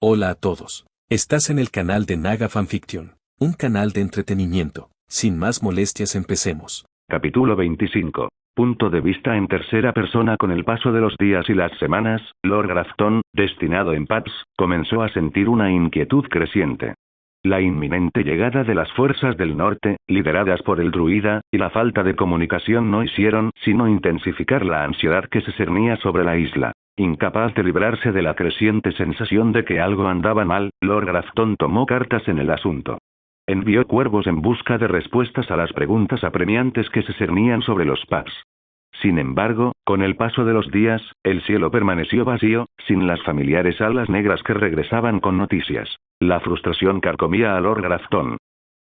Hola a todos. Estás en el canal de Naga Fanfiction, un canal de entretenimiento. Sin más molestias, empecemos. Capítulo 25. Punto de vista en tercera persona. Con el paso de los días y las semanas, Lord Grafton, destinado en Paps, comenzó a sentir una inquietud creciente. La inminente llegada de las fuerzas del norte, lideradas por el druida, y la falta de comunicación no hicieron sino intensificar la ansiedad que se cernía sobre la isla. Incapaz de librarse de la creciente sensación de que algo andaba mal, Lord Grafton tomó cartas en el asunto. Envió cuervos en busca de respuestas a las preguntas apremiantes que se cernían sobre los Paps. Sin embargo, con el paso de los días, el cielo permaneció vacío, sin las familiares alas negras que regresaban con noticias. La frustración carcomía a Lord Grafton.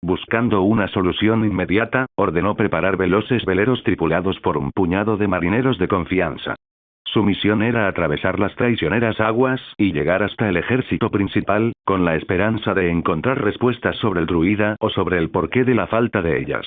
Buscando una solución inmediata, ordenó preparar veloces veleros tripulados por un puñado de marineros de confianza. Su misión era atravesar las traicioneras aguas y llegar hasta el ejército principal, con la esperanza de encontrar respuestas sobre el druida o sobre el porqué de la falta de ellas.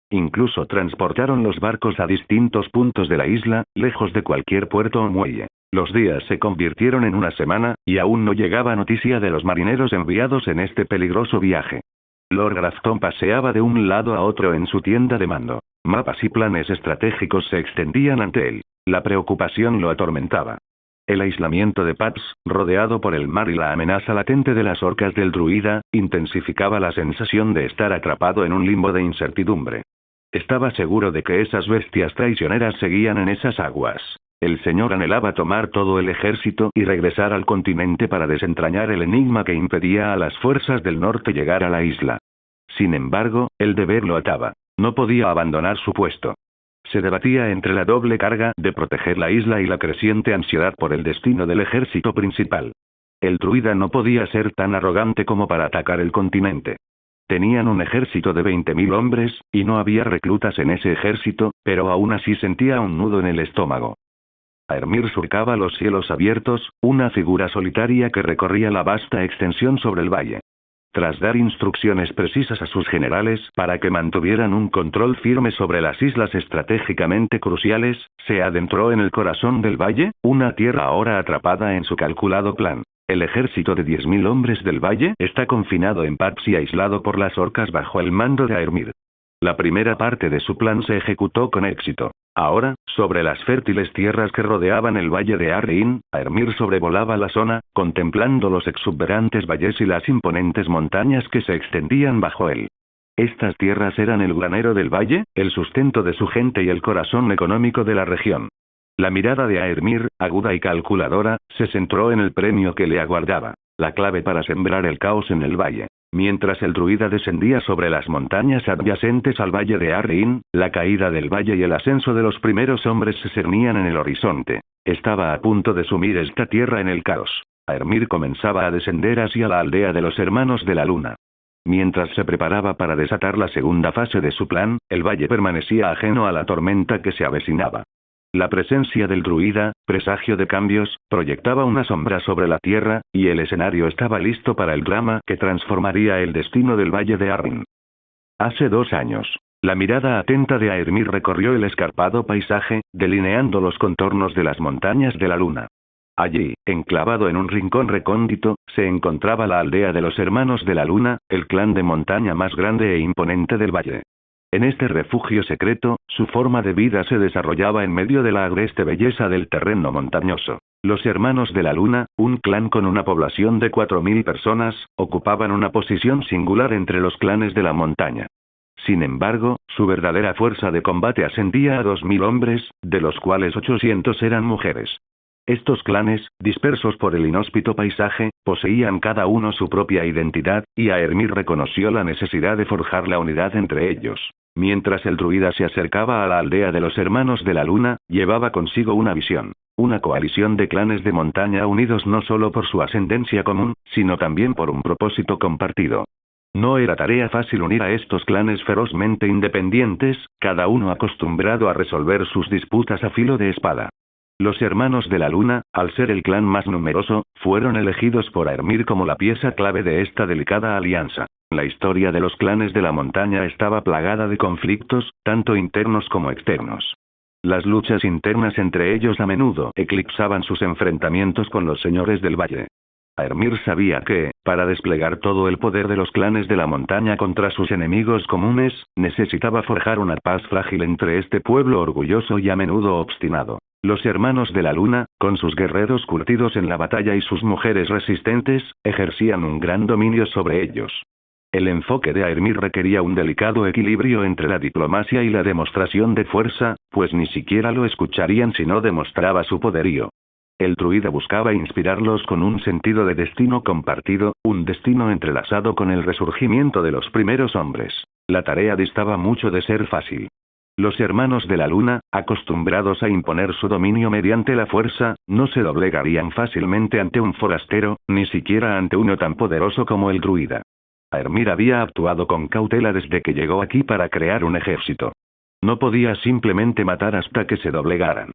Incluso transportaron los barcos a distintos puntos de la isla, lejos de cualquier puerto o muelle. Los días se convirtieron en una semana, y aún no llegaba noticia de los marineros enviados en este peligroso viaje. Lord Grafton paseaba de un lado a otro en su tienda de mando. Mapas y planes estratégicos se extendían ante él. La preocupación lo atormentaba. El aislamiento de Paps, rodeado por el mar y la amenaza latente de las orcas del druida, intensificaba la sensación de estar atrapado en un limbo de incertidumbre. Estaba seguro de que esas bestias traicioneras seguían en esas aguas. El señor anhelaba tomar todo el ejército y regresar al continente para desentrañar el enigma que impedía a las fuerzas del norte llegar a la isla. Sin embargo, el deber lo ataba. No podía abandonar su puesto. Se debatía entre la doble carga de proteger la isla y la creciente ansiedad por el destino del ejército principal. El druida no podía ser tan arrogante como para atacar el continente. Tenían un ejército de 20.000 hombres, y no había reclutas en ese ejército, pero aún así sentía un nudo en el estómago. Aermir surcaba los cielos abiertos, una figura solitaria que recorría la vasta extensión sobre el valle. Tras dar instrucciones precisas a sus generales para que mantuvieran un control firme sobre las islas estratégicamente cruciales, se adentró en el corazón del valle, una tierra ahora atrapada en su calculado plan. El ejército de 10.000 hombres del valle está confinado en Paps y aislado por las orcas bajo el mando de Aermir. La primera parte de su plan se ejecutó con éxito. Ahora, sobre las fértiles tierras que rodeaban el valle de Arrein, Aermir sobrevolaba la zona, contemplando los exuberantes valles y las imponentes montañas que se extendían bajo él. Estas tierras eran el granero del valle, el sustento de su gente y el corazón económico de la región. La mirada de Aermir, aguda y calculadora, se centró en el premio que le aguardaba, la clave para sembrar el caos en el valle. Mientras el druida descendía sobre las montañas adyacentes al valle de Arrein, la caída del valle y el ascenso de los primeros hombres se cernían en el horizonte. Estaba a punto de sumir esta tierra en el caos. Aermir comenzaba a descender hacia la aldea de los hermanos de la luna. Mientras se preparaba para desatar la segunda fase de su plan, el valle permanecía ajeno a la tormenta que se avecinaba. La presencia del druida, presagio de cambios, proyectaba una sombra sobre la tierra, y el escenario estaba listo para el drama que transformaría el destino del valle de Arrein. Hace 2 años. La mirada atenta de Aermir recorrió el escarpado paisaje, delineando los contornos de las montañas de la luna. Allí, enclavado en un rincón recóndito, se encontraba la aldea de los hermanos de la luna, el clan de montaña más grande e imponente del valle. En este refugio secreto, su forma de vida se desarrollaba en medio de la agreste belleza del terreno montañoso. Los hermanos de la luna, un clan con una población de 4.000 personas, ocupaban una posición singular entre los clanes de la montaña. Sin embargo, su verdadera fuerza de combate ascendía a 2.000 hombres, de los cuales 800 eran mujeres. Estos clanes, dispersos por el inhóspito paisaje, poseían cada uno su propia identidad, y Aermir reconoció la necesidad de forjar la unidad entre ellos. Mientras el druida se acercaba a la aldea de los hermanos de la luna, llevaba consigo una visión. Una coalición de clanes de montaña unidos no solo por su ascendencia común, sino también por un propósito compartido. No era tarea fácil unir a estos clanes ferozmente independientes, cada uno acostumbrado a resolver sus disputas a filo de espada. Los hermanos de la luna, al ser el clan más numeroso, fueron elegidos por Aermir como la pieza clave de esta delicada alianza. La historia de los clanes de la montaña estaba plagada de conflictos, tanto internos como externos. Las luchas internas entre ellos a menudo eclipsaban sus enfrentamientos con los señores del valle. Aermir sabía que, para desplegar todo el poder de los clanes de la montaña contra sus enemigos comunes, necesitaba forjar una paz frágil entre este pueblo orgulloso y a menudo obstinado. Los hermanos de la luna, con sus guerreros curtidos en la batalla y sus mujeres resistentes, ejercían un gran dominio sobre ellos. El enfoque de Aermir requería un delicado equilibrio entre la diplomacia y la demostración de fuerza, pues ni siquiera lo escucharían si no demostraba su poderío. El druida buscaba inspirarlos con un sentido de destino compartido, un destino entrelazado con el resurgimiento de los primeros hombres. La tarea distaba mucho de ser fácil. Los hermanos de la luna, acostumbrados a imponer su dominio mediante la fuerza, no se doblegarían fácilmente ante un forastero, ni siquiera ante uno tan poderoso como el druida. Aermir había actuado con cautela desde que llegó aquí para crear un ejército. No podía simplemente matar hasta que se doblegaran.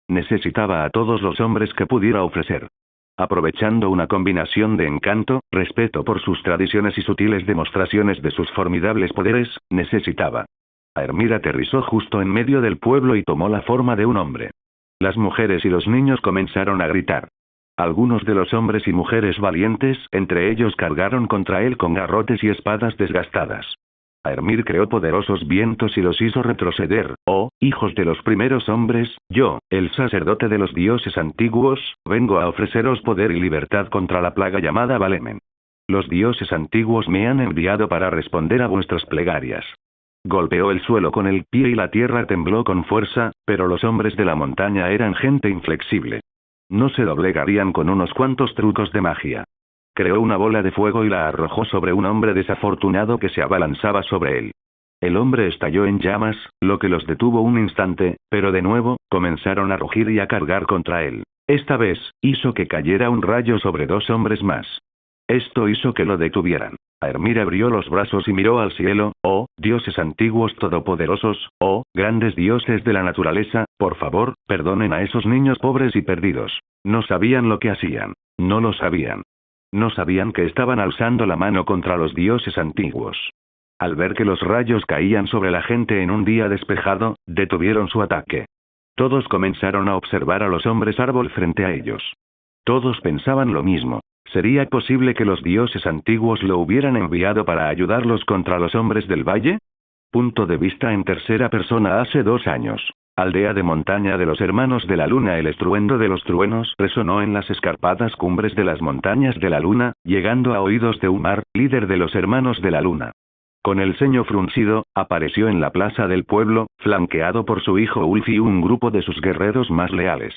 Necesitaba a todos los hombres que pudiera ofrecer. Aprovechando una combinación de encanto, respeto por sus tradiciones y sutiles demostraciones de sus formidables poderes, necesitaba. Aermir aterrizó justo en medio del pueblo y tomó la forma de un hombre. Las mujeres y los niños comenzaron a gritar. Algunos de los hombres y mujeres valientes entre ellos cargaron contra él con garrotes y espadas desgastadas. Aermir creó poderosos vientos y los hizo retroceder. Oh, hijos de los primeros hombres, yo, el sacerdote de los dioses antiguos, vengo a ofreceros poder y libertad contra la plaga llamada Valemen. Los dioses antiguos me han enviado para responder a vuestras plegarias. Golpeó el suelo con el pie y la tierra tembló con fuerza, pero los hombres de la montaña eran gente inflexible. No se doblegarían con unos cuantos trucos de magia. Creó una bola de fuego y la arrojó sobre un hombre desafortunado que se abalanzaba sobre él. El hombre estalló en llamas, lo que los detuvo un instante, pero de nuevo, comenzaron a rugir y a cargar contra él. Esta vez, hizo que cayera un rayo sobre dos hombres más. Esto hizo que lo detuvieran. Aermir abrió los brazos y miró al cielo. Oh, dioses antiguos todopoderosos, oh, grandes dioses de la naturaleza, por favor, perdonen a esos niños pobres y perdidos. No sabían lo que hacían. No lo sabían. No sabían que estaban alzando la mano contra los dioses antiguos. Al ver que los rayos caían sobre la gente en un día despejado, detuvieron su ataque. Todos comenzaron a observar a los hombres árbol frente a ellos. Todos pensaban lo mismo. ¿Sería posible que los dioses antiguos lo hubieran enviado para ayudarlos contra los hombres del valle? Punto de vista en tercera persona. Hace 2 años. Aldea de montaña de los hermanos de la luna. El estruendo de los truenos resonó en las escarpadas cumbres de las montañas de la luna, llegando a oídos de Umar, líder de los hermanos de la luna. Con el ceño fruncido, apareció en la plaza del pueblo, flanqueado por su hijo Ulf y un grupo de sus guerreros más leales.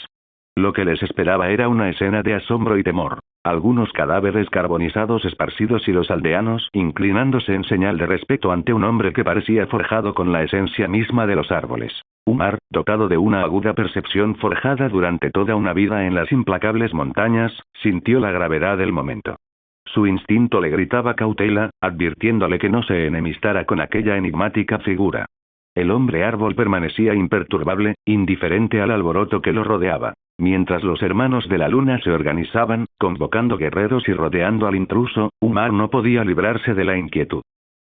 Lo que les esperaba era una escena de asombro y temor. Algunos cadáveres carbonizados esparcidos y los aldeanos inclinándose en señal de respeto ante un hombre que parecía forjado con la esencia misma de los árboles. Umar, dotado de una aguda percepción forjada durante toda una vida en las implacables montañas, sintió la gravedad del momento. Su instinto le gritaba cautela, advirtiéndole que no se enemistara con aquella enigmática figura. El hombre árbol permanecía imperturbable, indiferente al alboroto que lo rodeaba. Mientras los hermanos de la luna se organizaban, convocando guerreros y rodeando al intruso, Umar no podía librarse de la inquietud.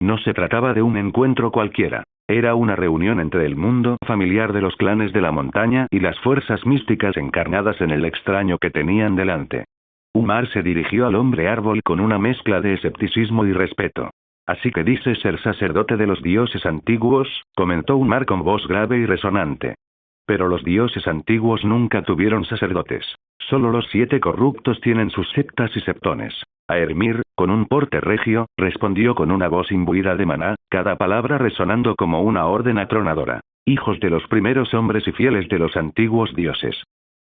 No se trataba de un encuentro cualquiera. Era una reunión entre el mundo familiar de los clanes de la montaña y las fuerzas místicas encarnadas en el extraño que tenían delante. Umar se dirigió al hombre árbol con una mezcla de escepticismo y respeto. Así que dices ser sacerdote de los dioses antiguos, comentó Umar con voz grave y resonante. Pero los dioses antiguos nunca tuvieron sacerdotes. Solo los 7 corruptos tienen sus septas y septones. Aermir, con un porte regio, respondió con una voz imbuida de maná, cada palabra resonando como una orden atronadora. Hijos de los primeros hombres y fieles de los antiguos dioses.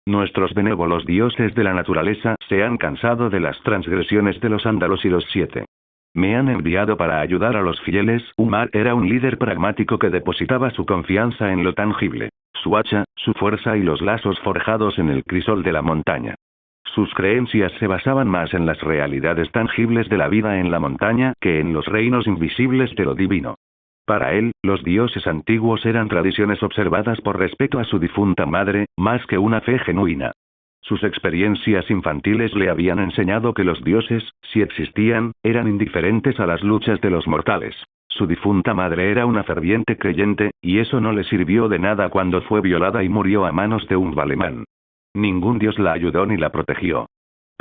Nuestros benévolos dioses de la naturaleza se han cansado de las transgresiones de los ándalos y los 7. Me han enviado para ayudar a los fieles. Umar era un líder pragmático que depositaba su confianza en lo tangible. Su hacha, su fuerza y los lazos forjados en el crisol de la montaña. Sus creencias se basaban más en las realidades tangibles de la vida en la montaña que en los reinos invisibles de lo divino. Para él, los dioses antiguos eran tradiciones observadas por respeto a su difunta madre, más que una fe genuina. Sus experiencias infantiles le habían enseñado que los dioses, si existían, eran indiferentes a las luchas de los mortales. Su difunta madre era una ferviente creyente, y eso no le sirvió de nada cuando fue violada y murió a manos de un valemán. Ningún dios la ayudó ni la protegió.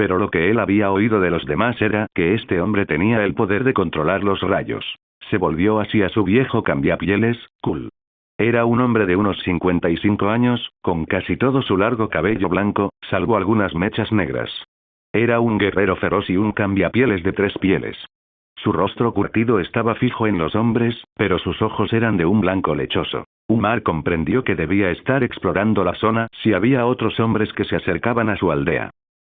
Pero lo que él había oído de los demás era que este hombre tenía el poder de controlar los rayos. Se volvió hacia su viejo cambiapieles, Kul. Era un hombre de unos 55 años, con casi todo su largo cabello blanco, salvo algunas mechas negras. Era un guerrero feroz y un cambiapieles de 3 pieles. Su rostro curtido estaba fijo en los hombres, pero sus ojos eran de un blanco lechoso. Umar comprendió que debía estar explorando la zona si había otros hombres que se acercaban a su aldea.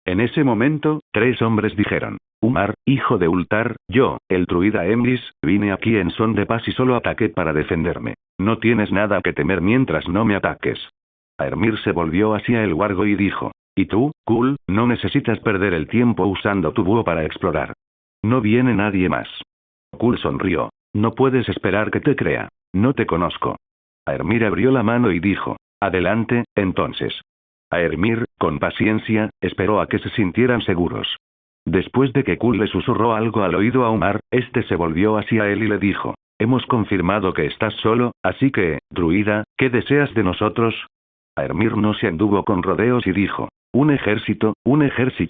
En ese momento, 3 hombres dijeron: Umar, hijo de Ultar, yo, el druida Emrys, vine aquí en son de paz y solo ataqué para defenderme. No tienes nada que temer mientras no me ataques. Aermir se volvió hacia el wargo y dijo: ¿Y tú, Kul, no necesitas perder el tiempo usando tu búho para explorar? No viene nadie más. Kul sonrió. No puedes esperar que te crea. No te conozco. Aermir abrió la mano y dijo: Adelante, entonces. Aermir, con paciencia, esperó a que se sintieran seguros. Después de que Kul le susurró algo al oído a Umar, este se volvió hacia él y le dijo: Hemos confirmado que estás solo, así que, druida, ¿qué deseas de nosotros? Aermir no se anduvo con rodeos y dijo: un ejército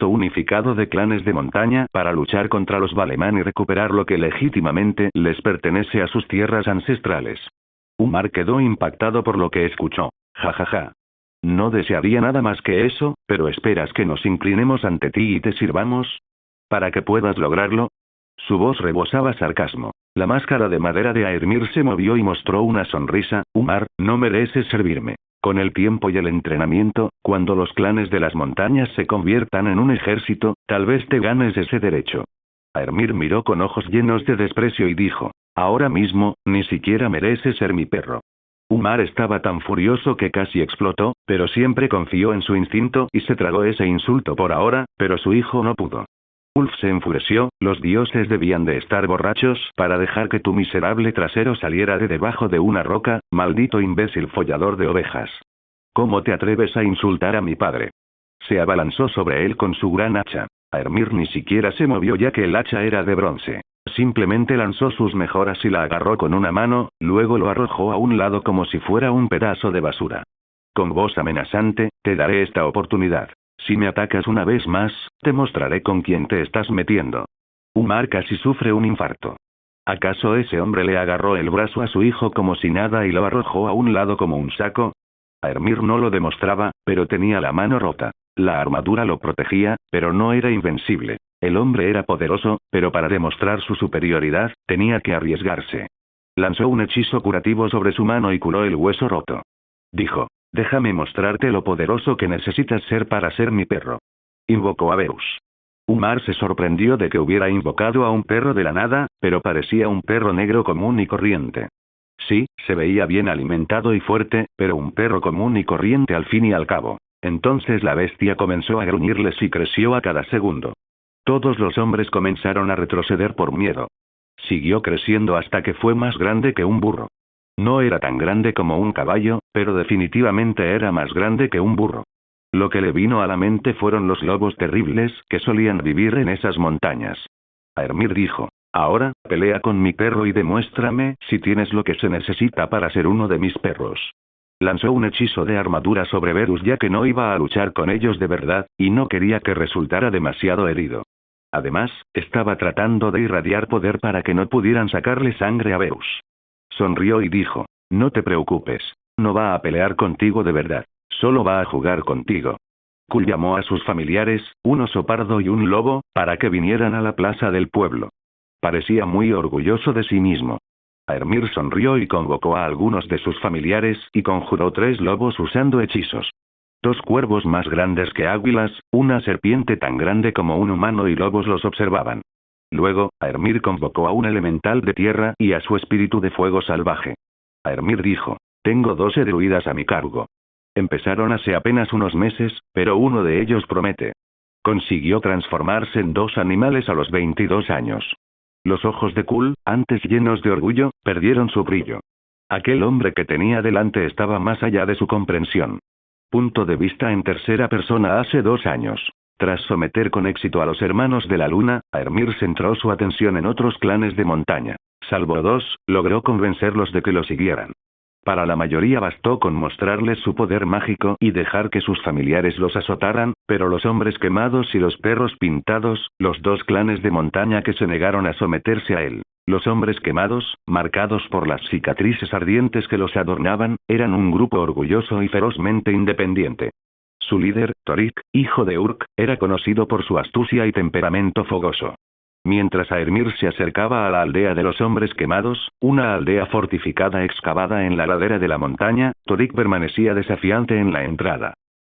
unificado de clanes de montaña para luchar contra los Valemán y recuperar lo que legítimamente les pertenece a sus tierras ancestrales. Umar quedó impactado por lo que escuchó. Jajaja. No desearía nada más que eso, pero ¿esperas que nos inclinemos ante ti y te sirvamos? ¿Para que puedas lograrlo? Su voz rebosaba sarcasmo. La máscara de madera de Aermir se movió y mostró una sonrisa. Umar, no mereces servirme. Con el tiempo y el entrenamiento, cuando los clanes de las montañas se conviertan en un ejército, tal vez te ganes ese derecho. Aermir miró con ojos llenos de desprecio y dijo: ahora mismo, ni siquiera mereces ser mi perro. Umar estaba tan furioso que casi explotó, pero siempre confió en su instinto y se tragó ese insulto por ahora, pero su hijo no pudo. Ulf se enfureció: los dioses debían de estar borrachos para dejar que tu miserable trasero saliera de debajo de una roca, maldito imbécil follador de ovejas. ¿Cómo te atreves a insultar a mi padre? Se abalanzó sobre él con su gran hacha. Aermir ni siquiera se movió ya que el hacha era de bronce. Simplemente lanzó sus mejoras y la agarró con una mano, luego lo arrojó a un lado como si fuera un pedazo de basura. Con voz amenazante: te daré esta oportunidad. Si me atacas una vez más, te mostraré con quién te estás metiendo. Umar casi sufre un infarto. ¿Acaso ese hombre le agarró el brazo a su hijo como si nada y lo arrojó a un lado como un saco? Aermir no lo demostraba, pero tenía la mano rota. La armadura lo protegía, pero no era invencible. El hombre era poderoso, pero para demostrar su superioridad, tenía que arriesgarse. Lanzó un hechizo curativo sobre su mano y curó el hueso roto. Dijo: déjame mostrarte lo poderoso que necesitas ser para ser mi perro. Invocó a Beus. Umar se sorprendió de que hubiera invocado a un perro de la nada, pero parecía un perro negro común y corriente. Sí, se veía bien alimentado y fuerte, pero un perro común y corriente al fin y al cabo. Entonces la bestia comenzó a gruñirles y creció a cada segundo. Todos los hombres comenzaron a retroceder por miedo. Siguió creciendo hasta que fue más grande que un burro. No era tan grande como un caballo, pero definitivamente era más grande que un burro. Lo que le vino a la mente fueron los lobos terribles que solían vivir en esas montañas. Aermir dijo: ahora, pelea con mi perro y demuéstrame si tienes lo que se necesita para ser uno de mis perros. Lanzó un hechizo de armadura sobre Verus ya que no iba a luchar con ellos de verdad, y no quería que resultara demasiado herido. Además, estaba tratando de irradiar poder para que no pudieran sacarle sangre a Verus. Sonrió y dijo: no te preocupes. No va a pelear contigo de verdad. Solo va a jugar contigo. Kul llamó a sus familiares, un oso pardo y un lobo, para que vinieran a la plaza del pueblo. Parecía muy orgulloso de sí mismo. Aermir sonrió y convocó a algunos de sus familiares y conjuró 3 lobos usando hechizos. 2 cuervos más grandes que águilas, una serpiente tan grande como un humano y lobos los observaban. Luego, Aermir convocó a un elemental de tierra y a su espíritu de fuego salvaje. Aermir dijo: tengo 12 druidas a mi cargo. Empezaron hace apenas unos meses, pero uno de ellos promete. Consiguió transformarse en 2 animales a los 22 años. Los ojos de Kul, antes llenos de orgullo, perdieron su brillo. Aquel hombre que tenía delante estaba más allá de su comprensión. Punto de vista en tercera persona hace 2 años. Tras someter con éxito a los hermanos de la luna, Aermir centró su atención en otros clanes de montaña. Salvo 2, logró convencerlos de que lo siguieran. Para la mayoría bastó con mostrarles su poder mágico y dejar que sus familiares los azotaran, pero los hombres quemados y los perros pintados, los dos clanes de montaña que se negaron a someterse a él. Los hombres quemados, marcados por las cicatrices ardientes que los adornaban, eran un grupo orgulloso y ferozmente independiente. Su líder, Torik, hijo de Urk, era conocido por su astucia y temperamento fogoso. Mientras Aermir se acercaba a la aldea de los hombres quemados, una aldea fortificada excavada en la ladera de la montaña, Torik permanecía desafiante en la entrada.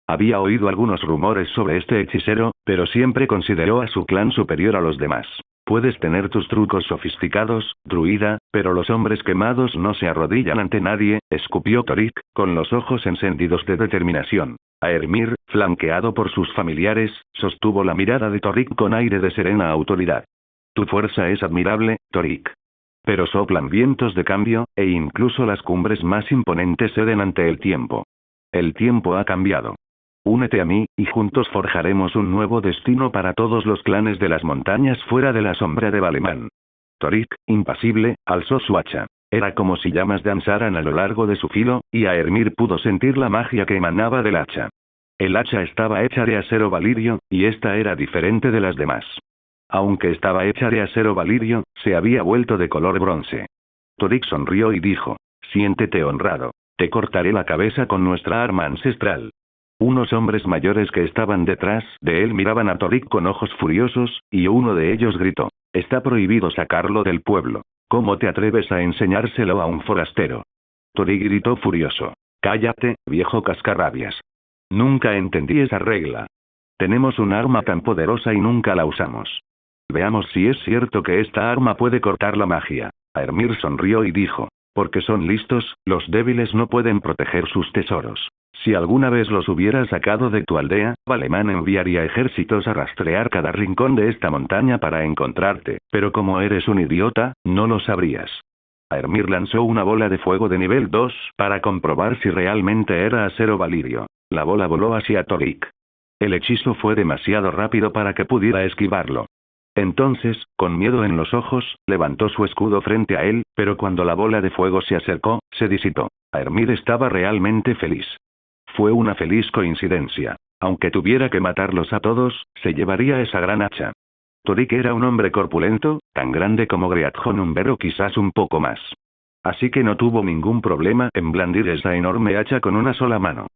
Había oído algunos rumores sobre este hechicero, pero siempre consideró a su clan superior a los demás. Puedes tener tus trucos sofisticados, druida, pero los hombres quemados no se arrodillan ante nadie, escupió Torik, con los ojos encendidos de determinación. Aermir, flanqueado por sus familiares, sostuvo la mirada de Torik con aire de serena autoridad. Tu fuerza es admirable, Torik. Pero soplan vientos de cambio, e incluso las cumbres más imponentes ceden ante el tiempo. El tiempo ha cambiado. Únete a mí, y juntos forjaremos un nuevo destino para todos los clanes de las montañas fuera de la sombra de Valemán. Torik, impasible, alzó su hacha. Era como si llamas danzaran a lo largo de su filo, y Aermir pudo sentir la magia que emanaba del hacha. El hacha estaba hecha de acero valirio, y esta era diferente de las demás. Aunque estaba hecha de acero valirio, se había vuelto de color bronce. Torik sonrió y dijo, siéntete honrado. Te cortaré la cabeza con nuestra arma ancestral. Unos hombres mayores que estaban detrás de él miraban a Torik con ojos furiosos, y uno de ellos gritó, está prohibido sacarlo del pueblo. ¿Cómo te atreves a enseñárselo a un forastero? Torik gritó furioso. Cállate, viejo cascarrabias. Nunca entendí esa regla. Tenemos un arma tan poderosa y nunca la usamos. Veamos si es cierto que esta arma puede cortar la magia. Aermir sonrió y dijo, porque son listos, los débiles no pueden proteger sus tesoros. Si alguna vez los hubieras sacado de tu aldea, Valemán enviaría ejércitos a rastrear cada rincón de esta montaña para encontrarte, pero como eres un idiota, no lo sabrías. Aermir lanzó una bola de fuego de nivel 2 para comprobar si realmente era acero valirio. La bola voló hacia Torik. El hechizo fue demasiado rápido para que pudiera esquivarlo. Entonces, con miedo en los ojos, levantó su escudo frente a él, pero cuando la bola de fuego se acercó, se disipó. Aermir estaba realmente feliz. Fue una feliz coincidencia. Aunque tuviera que matarlos a todos, se llevaría esa gran hacha. Torik era un hombre corpulento, tan grande como Greatjon Umber o quizás un poco más. Así que no tuvo ningún problema en blandir esa enorme hacha con una sola mano.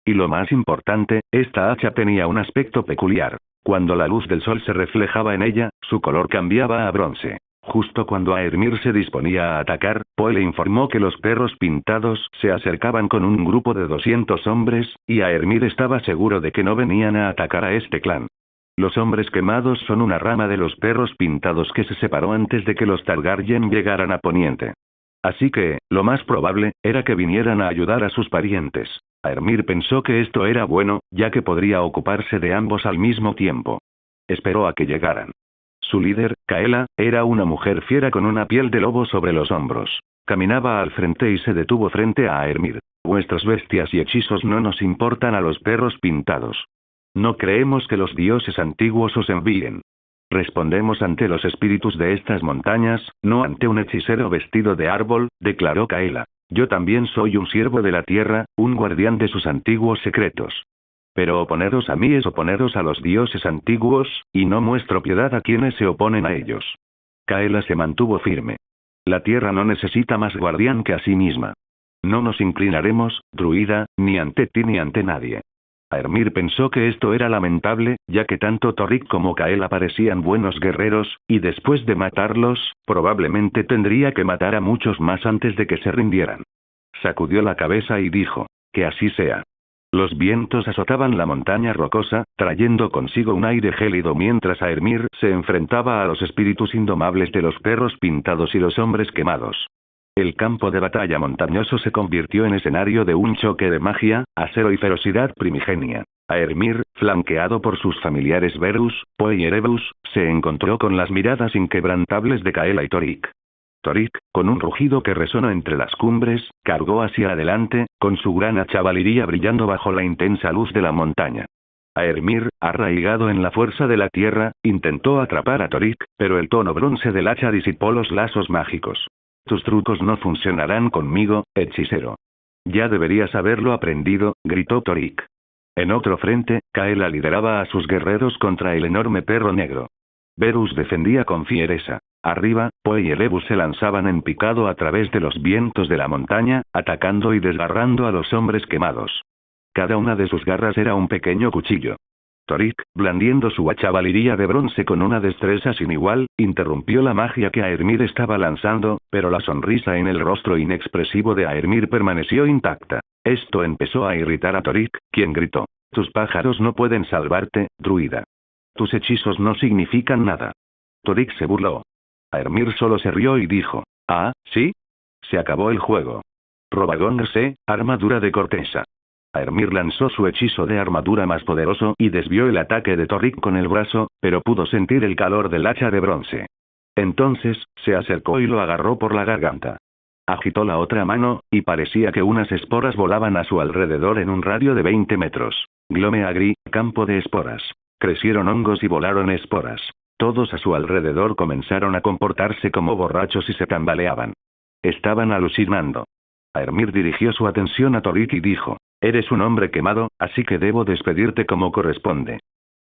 Y lo más importante, esta hacha tenía un aspecto peculiar. Cuando la luz del sol se reflejaba en ella, su color cambiaba a bronce. Justo cuando Aermir se disponía a atacar, Poe le informó que los perros pintados se acercaban con un grupo de 200 hombres, y Aermir estaba seguro de que no venían a atacar a este clan. Los hombres quemados son una rama de los perros pintados que se separó antes de que los Targaryen llegaran a Poniente. Así que, lo más probable, era que vinieran a ayudar a sus parientes. Aermir pensó que esto era bueno, ya que podría ocuparse de ambos al mismo tiempo. Esperó a que llegaran. Su líder, Kaela, era una mujer fiera con una piel de lobo sobre los hombros. Caminaba al frente y se detuvo frente a Aermir. Vuestras bestias y hechizos no nos importan a los perros pintados. No creemos que los dioses antiguos os envíen. Respondemos ante los espíritus de estas montañas, no ante un hechicero vestido de árbol, declaró Kaela. Yo también soy un siervo de la tierra, un guardián de sus antiguos secretos. Pero oponeros a mí es oponeros a los dioses antiguos, y no muestro piedad a quienes se oponen a ellos. Kaela se mantuvo firme. La tierra no necesita más guardián que a sí misma. No nos inclinaremos, druida, ni ante ti ni ante nadie. Aermir pensó que esto era lamentable, ya que tanto Torik como Kaela parecían buenos guerreros, y después de matarlos, probablemente tendría que matar a muchos más antes de que se rindieran. Sacudió la cabeza y dijo, que así sea. Los vientos azotaban la montaña rocosa, trayendo consigo un aire gélido mientras Aermir se enfrentaba a los espíritus indomables de los perros pintados y los hombres quemados. El campo de batalla montañoso se convirtió en escenario de un choque de magia, acero y ferocidad primigenia. Aermir, flanqueado por sus familiares Verus, Poe y Erebus, se encontró con las miradas inquebrantables de Kaela y Torik. Torik, con un rugido que resonó entre las cumbres, cargó hacia adelante, con su gran hacha valiria brillando bajo la intensa luz de la montaña. Aermir, arraigado en la fuerza de la tierra, intentó atrapar a Torik, pero el tono bronce del hacha disipó los lazos mágicos. Tus trucos no funcionarán conmigo, hechicero. Ya deberías haberlo aprendido, gritó Torik. En otro frente, Kaela lideraba a sus guerreros contra el enorme perro negro. Verus defendía con fiereza. Arriba, Poe y Elebus se lanzaban en picado a través de los vientos de la montaña, atacando y desgarrando a los hombres quemados. Cada una de sus garras era un pequeño cuchillo. Torik, blandiendo su hacha valiria de bronce con una destreza sin igual, interrumpió la magia que Aermir estaba lanzando, pero la sonrisa en el rostro inexpresivo de Aermir permaneció intacta. Esto empezó a irritar a Torik, quien gritó: «Tus pájaros no pueden salvarte, druida. Tus hechizos no significan nada». Torik se burló. Aermir solo se rió y dijo: «Ah, ¿sí? Se acabó el juego. Robagongse, armadura de corteza». Aermir lanzó su hechizo de armadura más poderoso y desvió el ataque de Torik con el brazo, pero pudo sentir el calor del hacha de bronce. Entonces, se acercó y lo agarró por la garganta. Agitó la otra mano, y parecía que unas esporas volaban a su alrededor en un radio de 20 metros. Glome Agri, campo de esporas. Crecieron hongos y volaron esporas. Todos a su alrededor comenzaron a comportarse como borrachos y se tambaleaban. Estaban alucinando. Aermir dirigió su atención a Torik y dijo: «Eres un hombre quemado, así que debo despedirte como corresponde.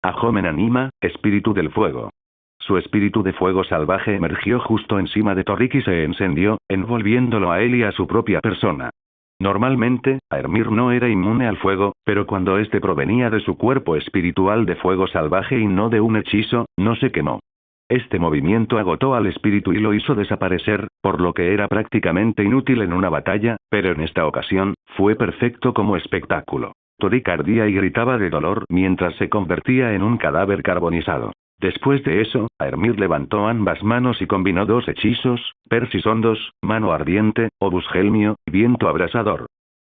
Ahomen Anima, espíritu del fuego». Su espíritu de fuego salvaje emergió justo encima de Torik y se encendió, envolviéndolo a él y a su propia persona. Normalmente, Aermir no era inmune al fuego, pero cuando este provenía de su cuerpo espiritual de fuego salvaje y no de un hechizo, no se quemó. Este movimiento agotó al espíritu y lo hizo desaparecer, por lo que era prácticamente inútil en una batalla, pero en esta ocasión, fue perfecto como espectáculo. Torik ardía y gritaba de dolor mientras se convertía en un cadáver carbonizado. Después de eso, Aermir levantó ambas manos y combinó dos hechizos: Persis Hondos, Mano Ardiente, Obus Gelmio, y Viento Abrasador.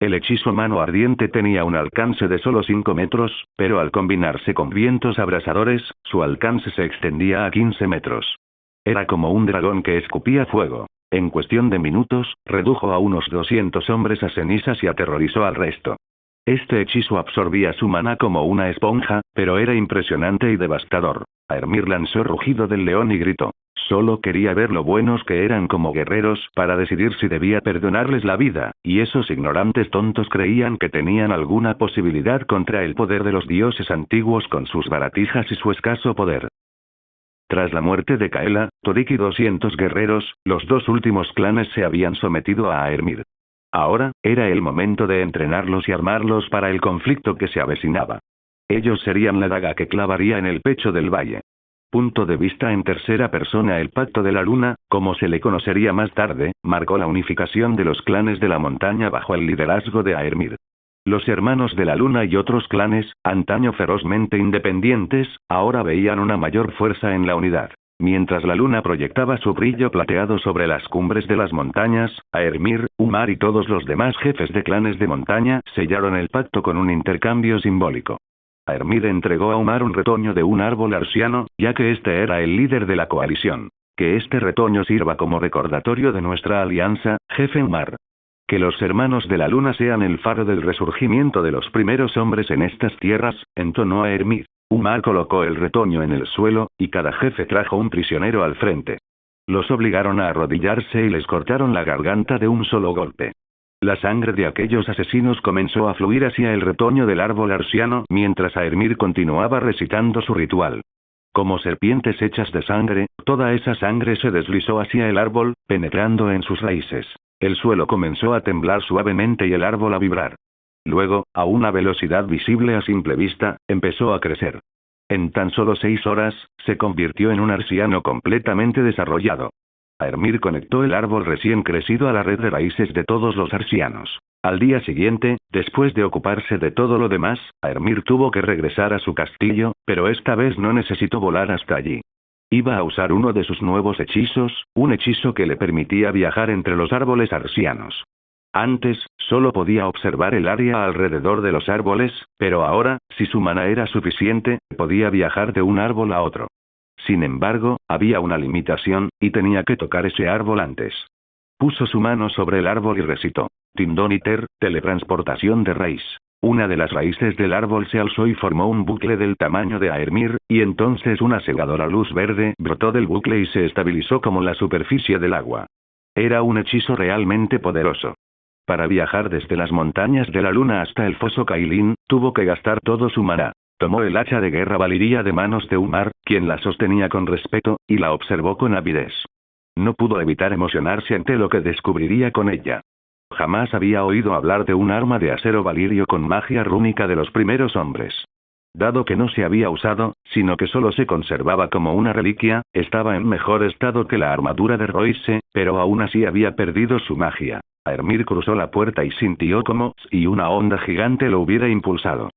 El hechizo Mano Ardiente tenía un alcance de solo 5 metros, pero al combinarse con vientos abrasadores, su alcance se extendía a 15 metros. Era como un dragón que escupía fuego. En cuestión de minutos, redujo a unos 200 hombres a cenizas y aterrorizó al resto. Este hechizo absorbía su maná como una esponja, pero era impresionante y devastador. Aermir lanzó rugido del león y gritó. Solo quería ver lo buenos que eran como guerreros para decidir si debía perdonarles la vida, y esos ignorantes tontos creían que tenían alguna posibilidad contra el poder de los dioses antiguos con sus baratijas y su escaso poder. Tras la muerte de Kaela, Torik y 200 guerreros, los dos últimos clanes se habían sometido a Aermir. Ahora, era el momento de entrenarlos y armarlos para el conflicto que se avecinaba. Ellos serían la daga que clavaría en el pecho del valle. Punto de vista en tercera persona. El Pacto de la Luna, como se le conocería más tarde, marcó la unificación de los clanes de la montaña bajo el liderazgo de Aermir. Los hermanos de la Luna y otros clanes, antaño ferozmente independientes, ahora veían una mayor fuerza en la unidad. Mientras la luna proyectaba su brillo plateado sobre las cumbres de las montañas, Aermir, Umar y todos los demás jefes de clanes de montaña sellaron el pacto con un intercambio simbólico. Aermir entregó a Umar un retoño de un árbol arsiano, ya que este era el líder de la coalición. Que este retoño sirva como recordatorio de nuestra alianza, jefe Umar. Que los hermanos de la luna sean el faro del resurgimiento de los primeros hombres en estas tierras, entonó Aermir. Umar colocó el retoño en el suelo, y cada jefe trajo un prisionero al frente. Los obligaron a arrodillarse y les cortaron la garganta de un solo golpe. La sangre de aquellos asesinos comenzó a fluir hacia el retoño del árbol arsiano mientras Aermir continuaba recitando su ritual. Como serpientes hechas de sangre, toda esa sangre se deslizó hacia el árbol, penetrando en sus raíces. El suelo comenzó a temblar suavemente y el árbol a vibrar. Luego, a una velocidad visible a simple vista, empezó a crecer. En tan solo 6 horas, se convirtió en un arsiano completamente desarrollado. Aermir conectó el árbol recién crecido a la red de raíces de todos los arsianos. Al día siguiente, después de ocuparse de todo lo demás, Aermir tuvo que regresar a su castillo, pero esta vez no necesitó volar hasta allí. Iba a usar uno de sus nuevos hechizos, un hechizo que le permitía viajar entre los árboles arsianos. Antes, solo podía observar el área alrededor de los árboles, pero ahora, si su maná era suficiente, podía viajar de un árbol a otro. Sin embargo, había una limitación, y tenía que tocar ese árbol antes. Puso su mano sobre el árbol y recitó. Tindoniter, teletransportación de raíz. Una de las raíces del árbol se alzó y formó un bucle del tamaño de Aermir, y entonces una cegadora luz verde brotó del bucle y se estabilizó como la superficie del agua. Era un hechizo realmente poderoso. Para viajar desde las montañas de la luna hasta el foso Kailin, tuvo que gastar todo su maná. Tomó el hacha de guerra Valiria de manos de Umar, quien la sostenía con respeto, y la observó con avidez. No pudo evitar emocionarse ante lo que descubriría con ella. Jamás había oído hablar de un arma de acero valirio con magia rúnica de los primeros hombres. Dado que no se había usado, sino que solo se conservaba como una reliquia, estaba en mejor estado que la armadura de Royce, pero aún así había perdido su magia. Aermir cruzó la puerta y sintió como si una onda gigante lo hubiera impulsado.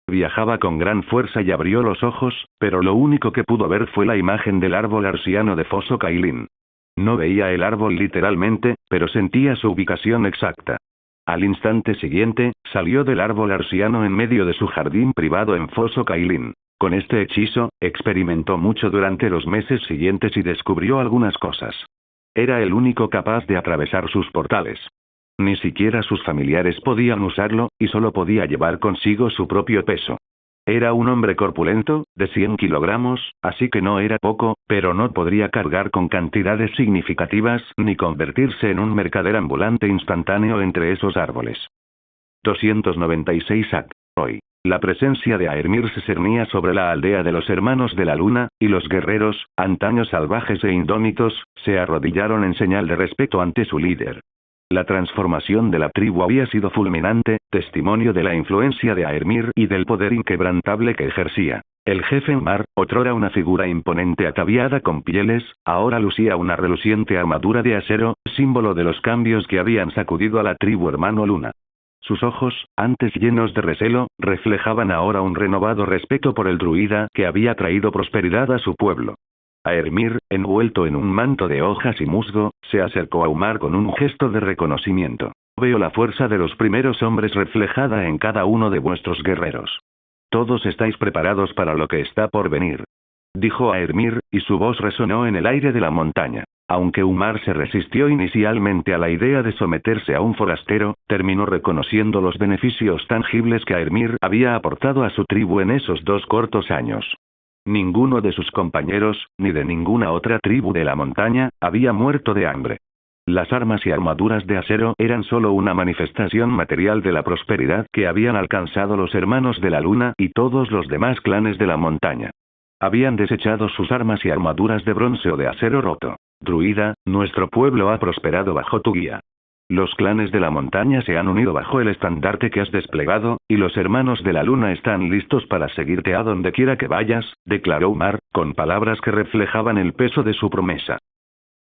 Viajaba con gran fuerza y abrió los ojos, pero lo único que pudo ver fue la imagen del árbol arsiano de Foso Kailin. No veía el árbol literalmente, pero sentía su ubicación exacta. Al instante siguiente, salió del árbol arsiano en medio de su jardín privado en Foso Kailin. Con este hechizo, experimentó mucho durante los meses siguientes y descubrió algunas cosas. Era el único capaz de atravesar sus portales. Ni siquiera sus familiares podían usarlo, y solo podía llevar consigo su propio peso. Era un hombre corpulento, de 100 kilogramos, así que no era poco, pero no podría cargar con cantidades significativas ni convertirse en un mercader ambulante instantáneo entre esos árboles. 296 Ac. Hoy. La presencia de Aermir se cernía sobre la aldea de los hermanos de la luna, y los guerreros, antaño salvajes e indómitos, se arrodillaron en señal de respeto ante su líder. La transformación de la tribu había sido fulminante, testimonio de la influencia de Aermir y del poder inquebrantable que ejercía. El jefe Umar, otrora una figura imponente ataviada con pieles, ahora lucía una reluciente armadura de acero, símbolo de los cambios que habían sacudido a la tribu hermano Luna. Sus ojos, antes llenos de recelo, reflejaban ahora un renovado respeto por el druida que había traído prosperidad a su pueblo. Aermir, envuelto en un manto de hojas y musgo, se acercó a Umar con un gesto de reconocimiento. Veo la fuerza de los primeros hombres reflejada en cada uno de vuestros guerreros. Todos estáis preparados para lo que está por venir. Dijo Aermir, y su voz resonó en el aire de la montaña. Aunque Umar se resistió inicialmente a la idea de someterse a un forastero, terminó reconociendo los beneficios tangibles que Aermir había aportado a su tribu en esos 2 cortos años. Ninguno de sus compañeros, ni de ninguna otra tribu de la montaña, había muerto de hambre. Las armas y armaduras de acero eran solo una manifestación material de la prosperidad que habían alcanzado los hermanos de la luna y todos los demás clanes de la montaña. Habían desechado sus armas y armaduras de bronce o de acero roto. Druida, nuestro pueblo ha prosperado bajo tu guía. Los clanes de la montaña se han unido bajo el estandarte que has desplegado, y los hermanos de la luna están listos para seguirte a donde quiera que vayas, declaró Umar, con palabras que reflejaban el peso de su promesa.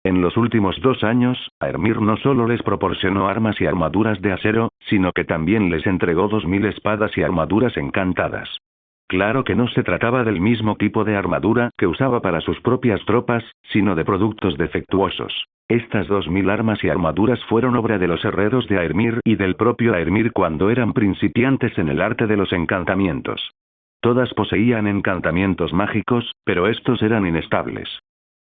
En los últimos 2 años, Aermir no solo les proporcionó armas y armaduras de acero, sino que también les entregó 2000 espadas y armaduras encantadas. Claro que no se trataba del mismo tipo de armadura que usaba para sus propias tropas, sino de productos defectuosos. Estas 2000 armas y armaduras fueron obra de los herreros de Aermir y del propio Aermir cuando eran principiantes en el arte de los encantamientos. Todas poseían encantamientos mágicos, pero estos eran inestables.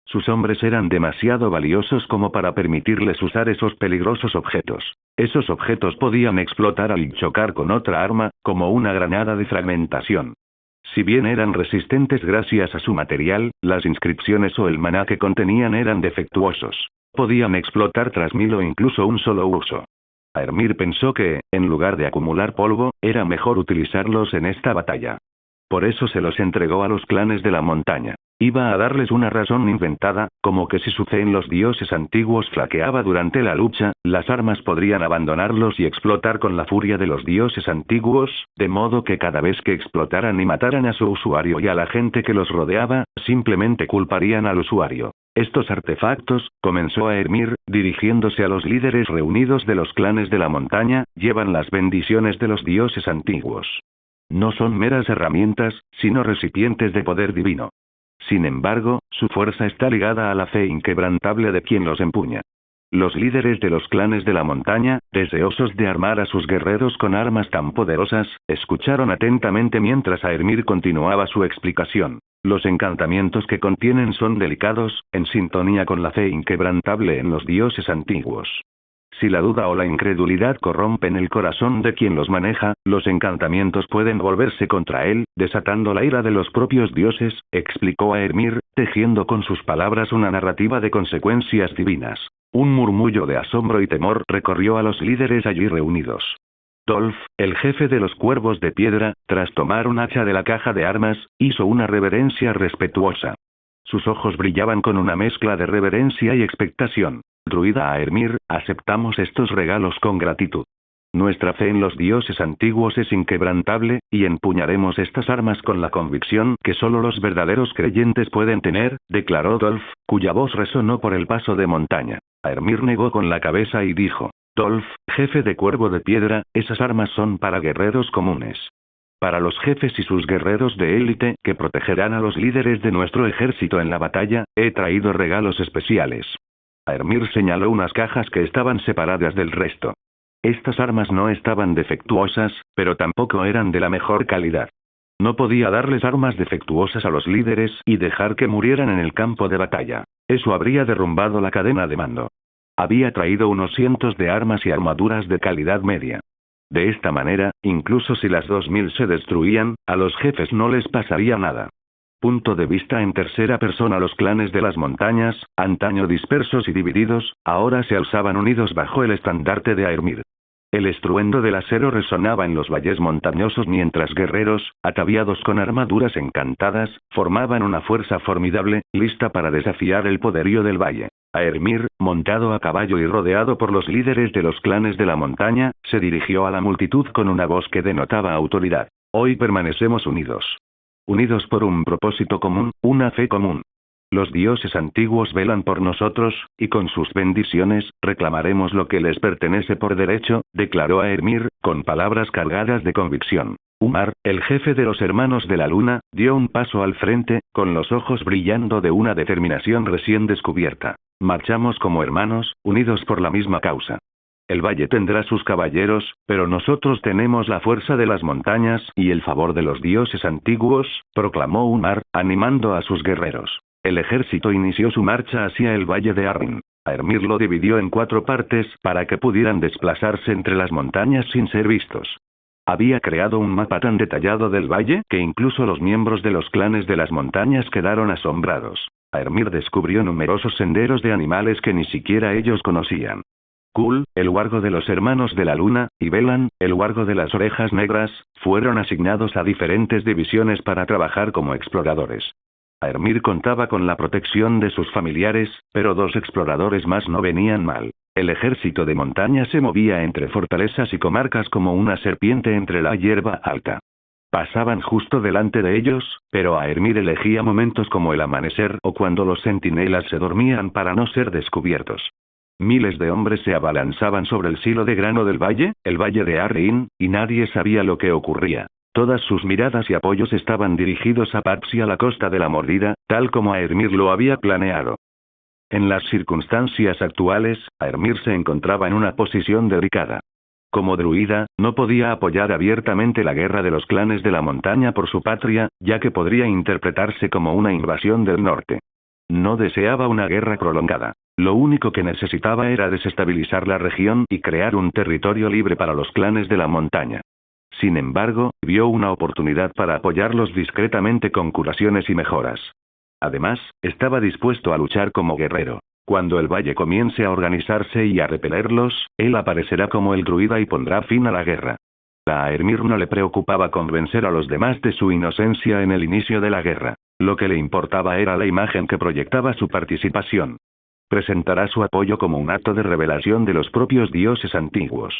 Sus hombres eran demasiado valiosos como para permitirles usar esos peligrosos objetos. Esos objetos podían explotar al chocar con otra arma, como una granada de fragmentación. Si bien eran resistentes gracias a su material, las inscripciones o el maná que contenían eran defectuosos. Podían explotar tras 1000 o incluso un solo uso. Aermir pensó que, en lugar de acumular polvo, era mejor utilizarlos en esta batalla. Por eso se los entregó a los clanes de la montaña. Iba a darles una razón inventada, como que si su fe en los dioses antiguos flaqueaba durante la lucha, las armas podrían abandonarlos y explotar con la furia de los dioses antiguos, de modo que cada vez que explotaran y mataran a su usuario y a la gente que los rodeaba, simplemente culparían al usuario. Estos artefactos, comenzó Aermir, dirigiéndose a los líderes reunidos de los clanes de la montaña, llevan las bendiciones de los dioses antiguos. No son meras herramientas, sino recipientes de poder divino. Sin embargo, su fuerza está ligada a la fe inquebrantable de quien los empuña. Los líderes de los clanes de la montaña, deseosos de armar a sus guerreros con armas tan poderosas, escucharon atentamente mientras Aermir continuaba su explicación. Los encantamientos que contienen son delicados, en sintonía con la fe inquebrantable en los dioses antiguos. Si la duda o la incredulidad corrompen el corazón de quien los maneja, los encantamientos pueden volverse contra él, desatando la ira de los propios dioses, explicó Aermir, tejiendo con sus palabras una narrativa de consecuencias divinas. Un murmullo de asombro y temor recorrió a los líderes allí reunidos. Dolph, el jefe de los cuervos de piedra, tras tomar un hacha de la caja de armas, hizo una reverencia respetuosa. Sus ojos brillaban con una mezcla de reverencia y expectación. Druida Aermir, aceptamos estos regalos con gratitud. Nuestra fe en los dioses antiguos es inquebrantable, y empuñaremos estas armas con la convicción que solo los verdaderos creyentes pueden tener, declaró Dolph, cuya voz resonó por el paso de montaña. Aermir negó con la cabeza y dijo: Dolph, jefe de cuervo de piedra, esas armas son para guerreros comunes. Para los jefes y sus guerreros de élite que protegerán a los líderes de nuestro ejército en la batalla, he traído regalos especiales. Aermir señaló unas cajas que estaban separadas del resto. Estas armas no estaban defectuosas, pero tampoco eran de la mejor calidad. No podía darles armas defectuosas a los líderes y dejar que murieran en el campo de batalla. Eso habría derrumbado la cadena de mando. Había traído unos cientos de armas y armaduras de calidad media. De esta manera, incluso si las 2000 se destruían, a los jefes no les pasaría nada. Punto de vista en tercera persona. Los clanes de las montañas, antaño dispersos y divididos, ahora se alzaban unidos bajo el estandarte de Aermir. El estruendo del acero resonaba en los valles montañosos mientras guerreros, ataviados con armaduras encantadas, formaban una fuerza formidable, lista para desafiar el poderío del valle. Aermir, montado a caballo y rodeado por los líderes de los clanes de la montaña, se dirigió a la multitud con una voz que denotaba autoridad. Hoy permanecemos unidos. Unidos por un propósito común, una fe común. Los dioses antiguos velan por nosotros, y con sus bendiciones, reclamaremos lo que les pertenece por derecho, declaró Aermir, con palabras cargadas de convicción. Umar, el jefe de los hermanos de la luna, dio un paso al frente, con los ojos brillando de una determinación recién descubierta. Marchamos como hermanos, unidos por la misma causa. El valle tendrá sus caballeros, pero nosotros tenemos la fuerza de las montañas y el favor de los dioses antiguos, proclamó Umar, animando a sus guerreros. El ejército inició su marcha hacia el valle de Arryn. Aermir lo dividió en 4 partes para que pudieran desplazarse entre las montañas sin ser vistos. Había creado un mapa tan detallado del valle que incluso los miembros de los clanes de las montañas quedaron asombrados. Aermir descubrió numerosos senderos de animales que ni siquiera ellos conocían. Kul, el wargo de los hermanos de la luna, y Belan, el wargo de las orejas negras, fueron asignados a diferentes divisiones para trabajar como exploradores. Aermir contaba con la protección de sus familiares, pero 2 exploradores más no venían mal. El ejército de montaña se movía entre fortalezas y comarcas como una serpiente entre la hierba alta. Pasaban justo delante de ellos, pero Aermir elegía momentos como el amanecer o cuando los centinelas se dormían para no ser descubiertos. Miles de hombres se abalanzaban sobre el silo de grano del valle, el valle de Arryn, y nadie sabía lo que ocurría. Todas sus miradas y apoyos estaban dirigidos a Pax y a la costa de la Mordida, tal como Aermir lo había planeado. En las circunstancias actuales, Aermir se encontraba en una posición delicada. Como druida, no podía apoyar abiertamente la guerra de los clanes de la montaña por su patria, ya que podría interpretarse como una invasión del norte. No deseaba una guerra prolongada. Lo único que necesitaba era desestabilizar la región y crear un territorio libre para los clanes de la montaña. Sin embargo, vio una oportunidad para apoyarlos discretamente con curaciones y mejoras. Además, estaba dispuesto a luchar como guerrero. Cuando el valle comience a organizarse y a repelerlos, él aparecerá como el druida y pondrá fin a la guerra. A Aermir no le preocupaba convencer a los demás de su inocencia en el inicio de la guerra. Lo que le importaba era la imagen que proyectaba su participación. Presentará su apoyo como un acto de revelación de los propios dioses antiguos.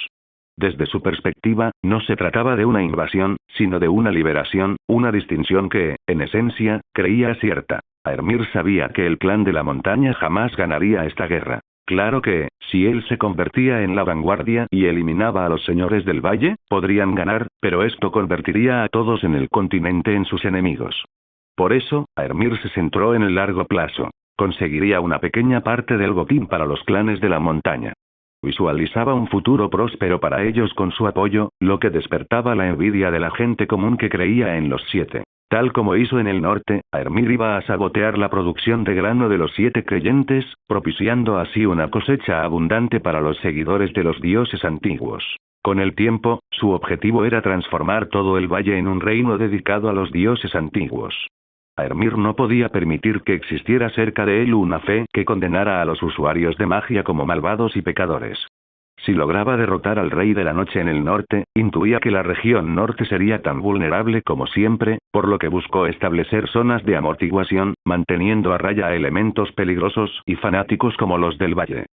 Desde su perspectiva, no se trataba de una invasión, sino de una liberación, una distinción que, en esencia, creía cierta. Aermir sabía que el clan de la montaña jamás ganaría esta guerra. Claro que, si él se convertía en la vanguardia y eliminaba a los señores del valle, podrían ganar, pero esto convertiría a todos en el continente en sus enemigos. Por eso, Aermir se centró en el largo plazo. Conseguiría una pequeña parte del botín para los clanes de la montaña. Visualizaba un futuro próspero para ellos con su apoyo, lo que despertaba la envidia de la gente común que creía en los 7. Tal como hizo en el norte, Aermir iba a sabotear la producción de grano de los 7 creyentes, propiciando así una cosecha abundante para los seguidores de los dioses antiguos. Con el tiempo, su objetivo era transformar todo el valle en un reino dedicado a los dioses antiguos. Aermir no podía permitir que existiera cerca de él una fe que condenara a los usuarios de magia como malvados y pecadores. Si lograba derrotar al Rey de la Noche en el norte, intuía que la región norte sería tan vulnerable como siempre, por lo que buscó establecer zonas de amortiguación, manteniendo a raya a elementos peligrosos y fanáticos como los del valle.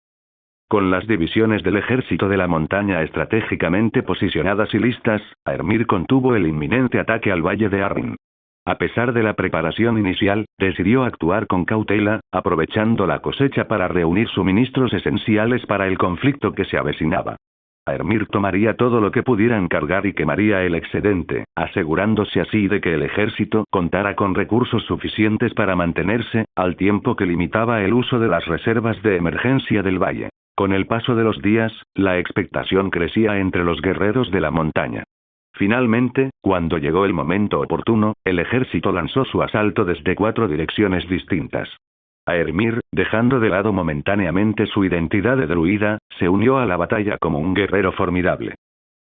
Con las divisiones del ejército de la montaña estratégicamente posicionadas y listas, Aermir contuvo el inminente ataque al valle de Arryn. A pesar de la preparación inicial, decidió actuar con cautela, aprovechando la cosecha para reunir suministros esenciales para el conflicto que se avecinaba. Aermir tomaría todo lo que pudieran cargar y quemaría el excedente, asegurándose así de que el ejército contara con recursos suficientes para mantenerse, al tiempo que limitaba el uso de las reservas de emergencia del valle. Con el paso de los días, la expectación crecía entre los guerreros de la montaña. Finalmente, cuando llegó el momento oportuno, el ejército lanzó su asalto desde 4 direcciones distintas. Aermir, dejando de lado momentáneamente su identidad de druida, se unió a la batalla como un guerrero formidable.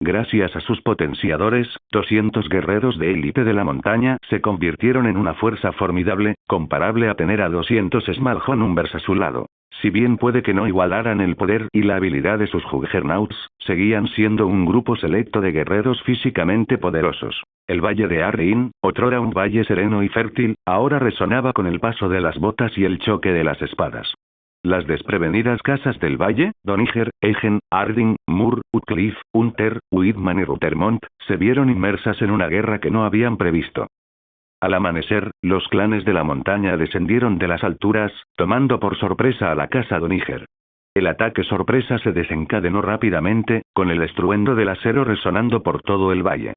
Gracias a sus potenciadores, 200 guerreros de élite de la montaña se convirtieron en una fuerza formidable, comparable a tener a 200 Smalhonumbers a su lado. Si bien puede que no igualaran el poder y la habilidad de sus Juggernauts, seguían siendo un grupo selecto de guerreros físicamente poderosos. El valle de Arryn, otrora un valle sereno y fértil, ahora resonaba con el paso de las botas y el choque de las espadas. Las desprevenidas casas del valle, Doniger, Egen, Arding, Mur, Utcliff, Unter, Widman y Ruthermont, se vieron inmersas en una guerra que no habían previsto. Al amanecer, los clanes de la montaña descendieron de las alturas, tomando por sorpresa a la casa Doniger. El ataque sorpresa se desencadenó rápidamente, con el estruendo del acero resonando por todo el valle.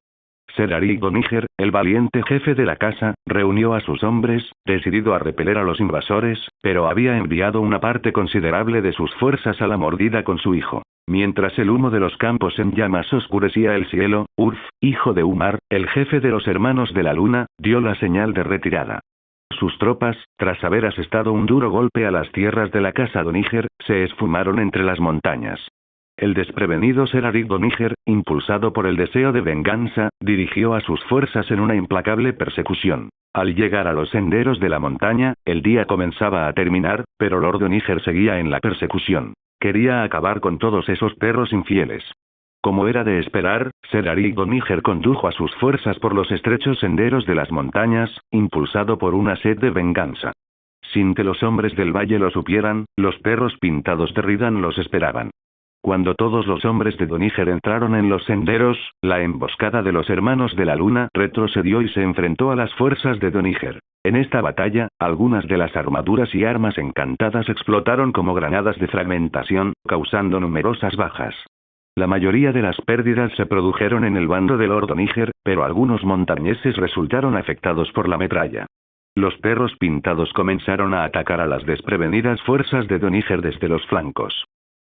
Serarik Doniger, el valiente jefe de la casa, reunió a sus hombres, decidido a repeler a los invasores, pero había enviado una parte considerable de sus fuerzas a la mordida con su hijo. Mientras el humo de los campos en llamas oscurecía el cielo, Urf, hijo de Umar, el jefe de los hermanos de la luna, dio la señal de retirada. Sus tropas, tras haber asestado un duro golpe a las tierras de la casa Doniger, se esfumaron entre las montañas. El desprevenido Serarik Doniger, impulsado por el deseo de venganza, dirigió a sus fuerzas en una implacable persecución. Al llegar a los senderos de la montaña, el día comenzaba a terminar, pero Lord Doniger seguía en la persecución. Quería acabar con todos esos perros infieles. Como era de esperar, Serarik Doniger condujo a sus fuerzas por los estrechos senderos de las montañas, impulsado por una sed de venganza. Sin que los hombres del valle lo supieran, los perros pintados de Ridan los esperaban. Cuando todos los hombres de Doniger entraron en los senderos, la emboscada de los hermanos de la luna retrocedió y se enfrentó a las fuerzas de Doniger. En esta batalla, algunas de las armaduras y armas encantadas explotaron como granadas de fragmentación, causando numerosas bajas. La mayoría de las pérdidas se produjeron en el bando de Lord Doniger, pero algunos montañeses resultaron afectados por la metralla. Los perros pintados comenzaron a atacar a las desprevenidas fuerzas de Doniger desde los flancos.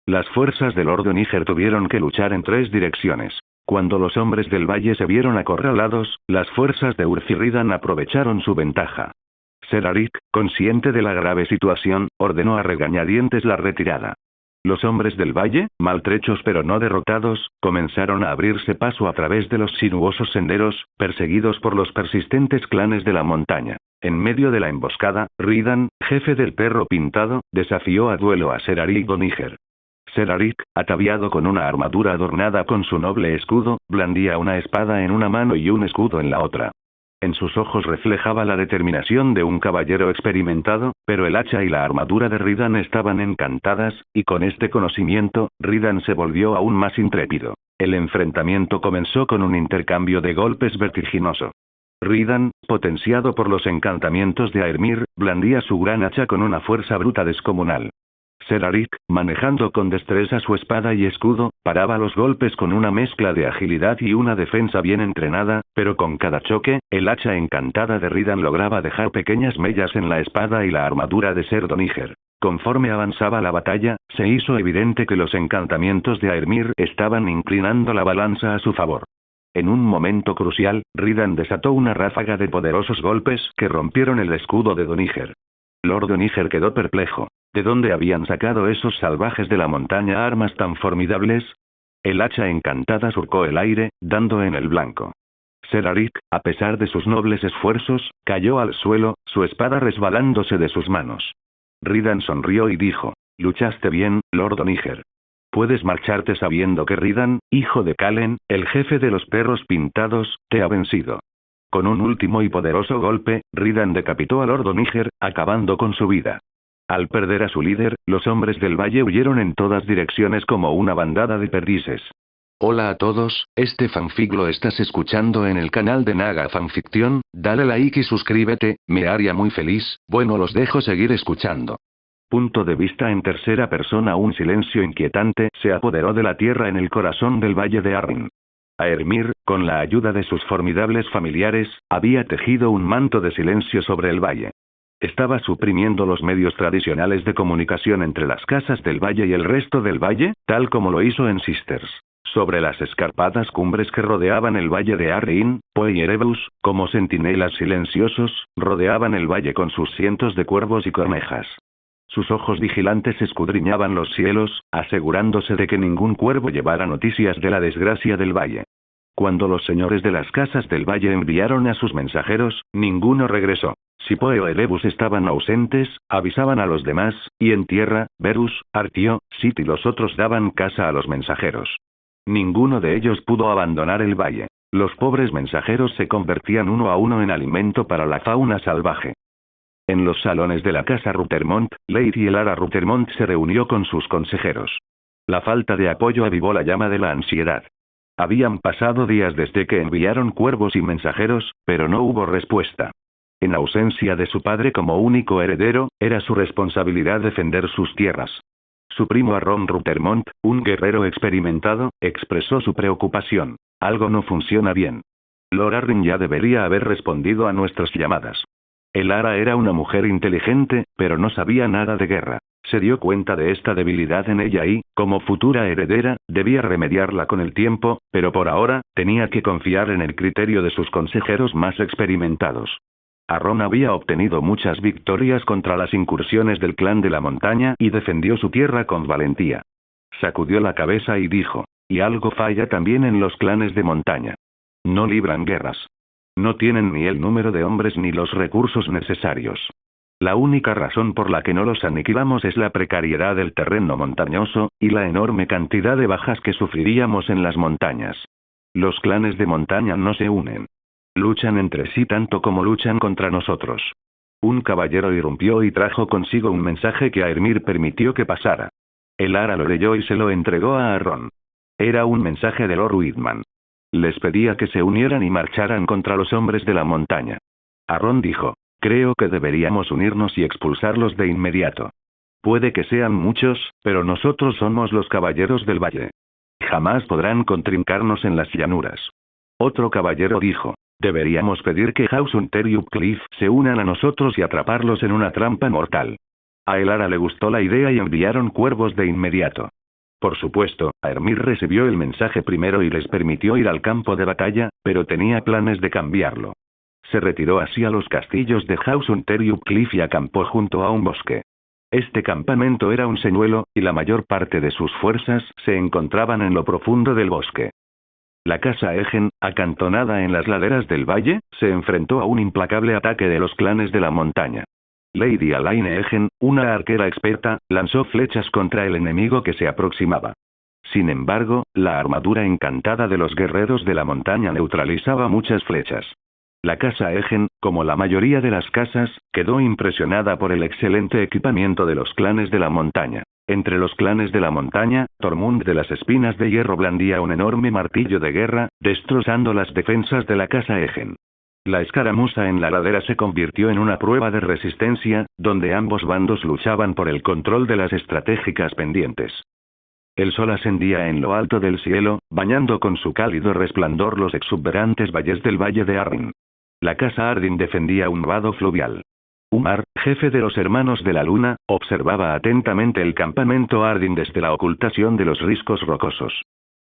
Las fuerzas de Lord Doniger tuvieron que luchar en 3 direcciones. Cuando los hombres del valle se vieron acorralados, las fuerzas de Urf y Ridan aprovecharon su ventaja. Serarik, consciente de la grave situación, ordenó a regañadientes la retirada. Los hombres del valle, maltrechos pero no derrotados, comenzaron a abrirse paso a través de los sinuosos senderos, perseguidos por los persistentes clanes de la montaña. En medio de la emboscada, Ridan, jefe del perro pintado, desafió a duelo a Serarik Doniger. Serarik, ataviado con una armadura adornada con su noble escudo, blandía una espada en una mano y un escudo en la otra. En sus ojos reflejaba la determinación de un caballero experimentado, pero el hacha y la armadura de Ridan estaban encantadas, y con este conocimiento, Ridan se volvió aún más intrépido. El enfrentamiento comenzó con un intercambio de golpes vertiginoso. Ridan, potenciado por los encantamientos de Aermir, blandía su gran hacha con una fuerza bruta descomunal. Serarik, manejando con destreza su espada y escudo, paraba los golpes con una mezcla de agilidad y una defensa bien entrenada, pero con cada choque, el hacha encantada de Ridan lograba dejar pequeñas mellas en la espada y la armadura de Ser Doniger. Conforme avanzaba la batalla, se hizo evidente que los encantamientos de Aermir estaban inclinando la balanza a su favor. En un momento crucial, Ridan desató una ráfaga de poderosos golpes que rompieron el escudo de Doniger. Lord Doniger quedó perplejo. ¿De dónde habían sacado esos salvajes de la montaña armas tan formidables? El hacha encantada surcó el aire, dando en el blanco. Serarik, a pesar de sus nobles esfuerzos, cayó al suelo, su espada resbalándose de sus manos. Ridan sonrió y dijo: luchaste bien, Lord Oníger. Puedes marcharte sabiendo que Ridan, hijo de Kalen, el jefe de los perros pintados, te ha vencido. Con un último y poderoso golpe, Ridan decapitó a Lord Oníger, acabando con su vida. Al perder a su líder, los hombres del valle huyeron en todas direcciones como una bandada de perdices. Hola a todos, este fanfic lo estás escuchando en el canal de Naga Fanfiction, dale like y suscríbete, me haría muy feliz. Bueno, los dejo seguir escuchando. Punto de vista en tercera persona. Un silencio inquietante se apoderó de la tierra en el corazón del valle de Arryn. Aermir, con la ayuda de sus formidables familiares, había tejido un manto de silencio sobre el valle. ¿Estaba suprimiendo los medios tradicionales de comunicación entre las casas del valle y el resto del valle, tal como lo hizo en Sisters? Sobre las escarpadas cumbres que rodeaban el valle de Arryn, Poe y Erebus, como centinelas silenciosos, rodeaban el valle con sus cientos de cuervos y cornejas. Sus ojos vigilantes escudriñaban los cielos, asegurándose de que ningún cuervo llevara noticias de la desgracia del valle. Cuando los señores de las casas del valle enviaron a sus mensajeros, ninguno regresó. Si Poe o Erebus estaban ausentes, avisaban a los demás, y en tierra, Verus, Artio, Sit y los otros daban caza a los mensajeros. Ninguno de ellos pudo abandonar el valle. Los pobres mensajeros se convertían uno a uno en alimento para la fauna salvaje. En los salones de la casa Ruthermont, Lady Elara Ruthermont se reunió con sus consejeros. La falta de apoyo avivó la llama de la ansiedad. Habían pasado días desde que enviaron cuervos y mensajeros, pero no hubo respuesta. En ausencia de su padre como único heredero, era su responsabilidad defender sus tierras. Su primo Aaron Ruthermont, un guerrero experimentado, expresó su preocupación. Algo no funciona bien. Lord Arryn ya debería haber respondido a nuestras llamadas. Elara era una mujer inteligente, pero no sabía nada de guerra. Se dio cuenta de esta debilidad en ella y, como futura heredera, debía remediarla con el tiempo, pero por ahora, tenía que confiar en el criterio de sus consejeros más experimentados. Aaron había obtenido muchas victorias contra las incursiones del clan de la montaña y defendió su tierra con valentía. Sacudió la cabeza y dijo: y algo falla también en los clanes de montaña. No libran guerras. No tienen ni el número de hombres ni los recursos necesarios. La única razón por la que no los aniquilamos es la precariedad del terreno montañoso, y la enorme cantidad de bajas que sufriríamos en las montañas. Los clanes de montaña no se unen. Luchan entre sí tanto como luchan contra nosotros. Un caballero irrumpió y trajo consigo un mensaje que Aermir permitió que pasara. Elara lo leyó y se lo entregó a Aaron. Era un mensaje de Lord Whitman. Les pedía que se unieran y marcharan contra los hombres de la montaña. Aaron dijo: creo que deberíamos unirnos y expulsarlos de inmediato. Puede que sean muchos, pero nosotros somos los caballeros del valle. Jamás podrán contrincarnos en las llanuras. Otro caballero dijo: deberíamos pedir que House Hunter y Upcliff se unan a nosotros y atraparlos en una trampa mortal. A Elara le gustó la idea y enviaron cuervos de inmediato. Por supuesto, Aermir recibió el mensaje primero y les permitió ir al campo de batalla, pero tenía planes de cambiarlo. Se retiró hacia los castillos de House Hunter y Upcliff y acampó junto a un bosque. Este campamento era un señuelo, y la mayor parte de sus fuerzas se encontraban en lo profundo del bosque. La casa Egen, acantonada en las laderas del valle, se enfrentó a un implacable ataque de los clanes de la montaña. Lady Alaine Egen, una arquera experta, lanzó flechas contra el enemigo que se aproximaba. Sin embargo, la armadura encantada de los guerreros de la montaña neutralizaba muchas flechas. La casa Egen, como la mayoría de las casas, quedó impresionada por el excelente equipamiento de los clanes de la montaña. Entre los clanes de la montaña, Tormund de las Espinas de Hierro blandía un enorme martillo de guerra, destrozando las defensas de la casa Egen. La escaramuza en la ladera se convirtió en una prueba de resistencia, donde ambos bandos luchaban por el control de las estratégicas pendientes. El sol ascendía en lo alto del cielo, bañando con su cálido resplandor los exuberantes valles del valle de Arryn. La casa Arryn defendía un vado fluvial. Umar, jefe de los Hermanos de la Luna, observaba atentamente el campamento Arryn desde la ocultación de los riscos rocosos.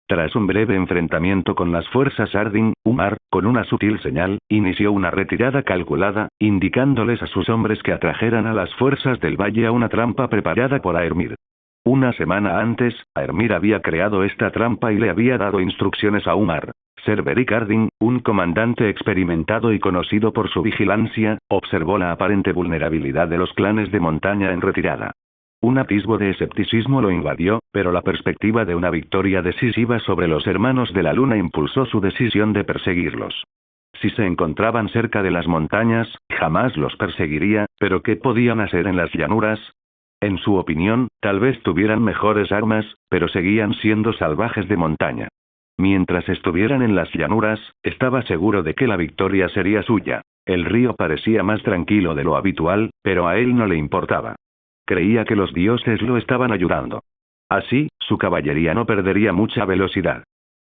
Tras un breve enfrentamiento con las fuerzas Arryn, Umar, con una sutil señal, inició una retirada calculada, indicándoles a sus hombres que atrajeran a las fuerzas del valle a una trampa preparada por Aermir. Una semana antes, Aermir había creado esta trampa y le había dado instrucciones a Umar. Ser Beric Harding, un comandante experimentado y conocido por su vigilancia, observó la aparente vulnerabilidad de los clanes de montaña en retirada. Un atisbo de escepticismo lo invadió, pero la perspectiva de una victoria decisiva sobre los hermanos de la luna impulsó su decisión de perseguirlos. Si se encontraban cerca de las montañas, jamás los perseguiría, pero ¿qué podían hacer en las llanuras? En su opinión, tal vez tuvieran mejores armas, pero seguían siendo salvajes de montaña. Mientras estuvieran en las llanuras, estaba seguro de que la victoria sería suya. El río parecía más tranquilo de lo habitual, pero a él no le importaba. Creía que los dioses lo estaban ayudando. Así, su caballería no perdería mucha velocidad.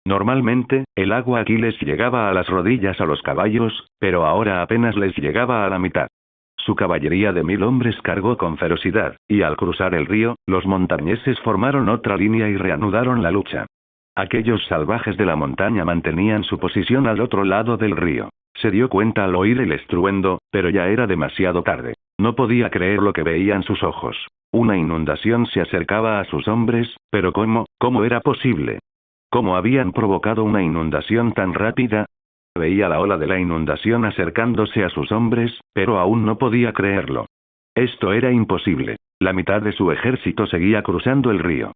Normalmente, el agua aquí les llegaba a las rodillas a los caballos, pero ahora apenas les llegaba a la mitad. Su caballería de 1000 hombres cargó con ferocidad, y al cruzar el río, los montañeses formaron otra línea y reanudaron la lucha. Aquellos salvajes de la montaña mantenían su posición al otro lado del río. Se dio cuenta al oír el estruendo, pero ya era demasiado tarde. No podía creer lo que veían sus ojos. Una inundación se acercaba a sus hombres, pero ¿cómo era posible? ¿Cómo habían provocado una inundación tan rápida? Veía la ola de la inundación acercándose a sus hombres, pero aún no podía creerlo. Esto era imposible. La mitad de su ejército seguía cruzando el río.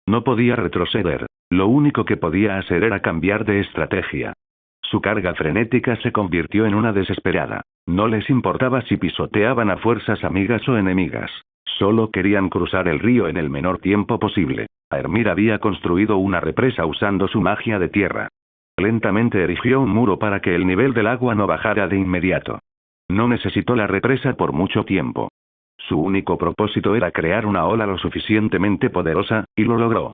No podía retroceder. Lo único que podía hacer era cambiar de estrategia. Su carga frenética se convirtió en una desesperada. No les importaba si pisoteaban a fuerzas amigas o enemigas. Solo querían cruzar el río en el menor tiempo posible. Aermir había construido una represa usando su magia de tierra. Lentamente erigió un muro para que el nivel del agua no bajara de inmediato. No necesitó la represa por mucho tiempo. Su único propósito era crear una ola lo suficientemente poderosa, y lo logró.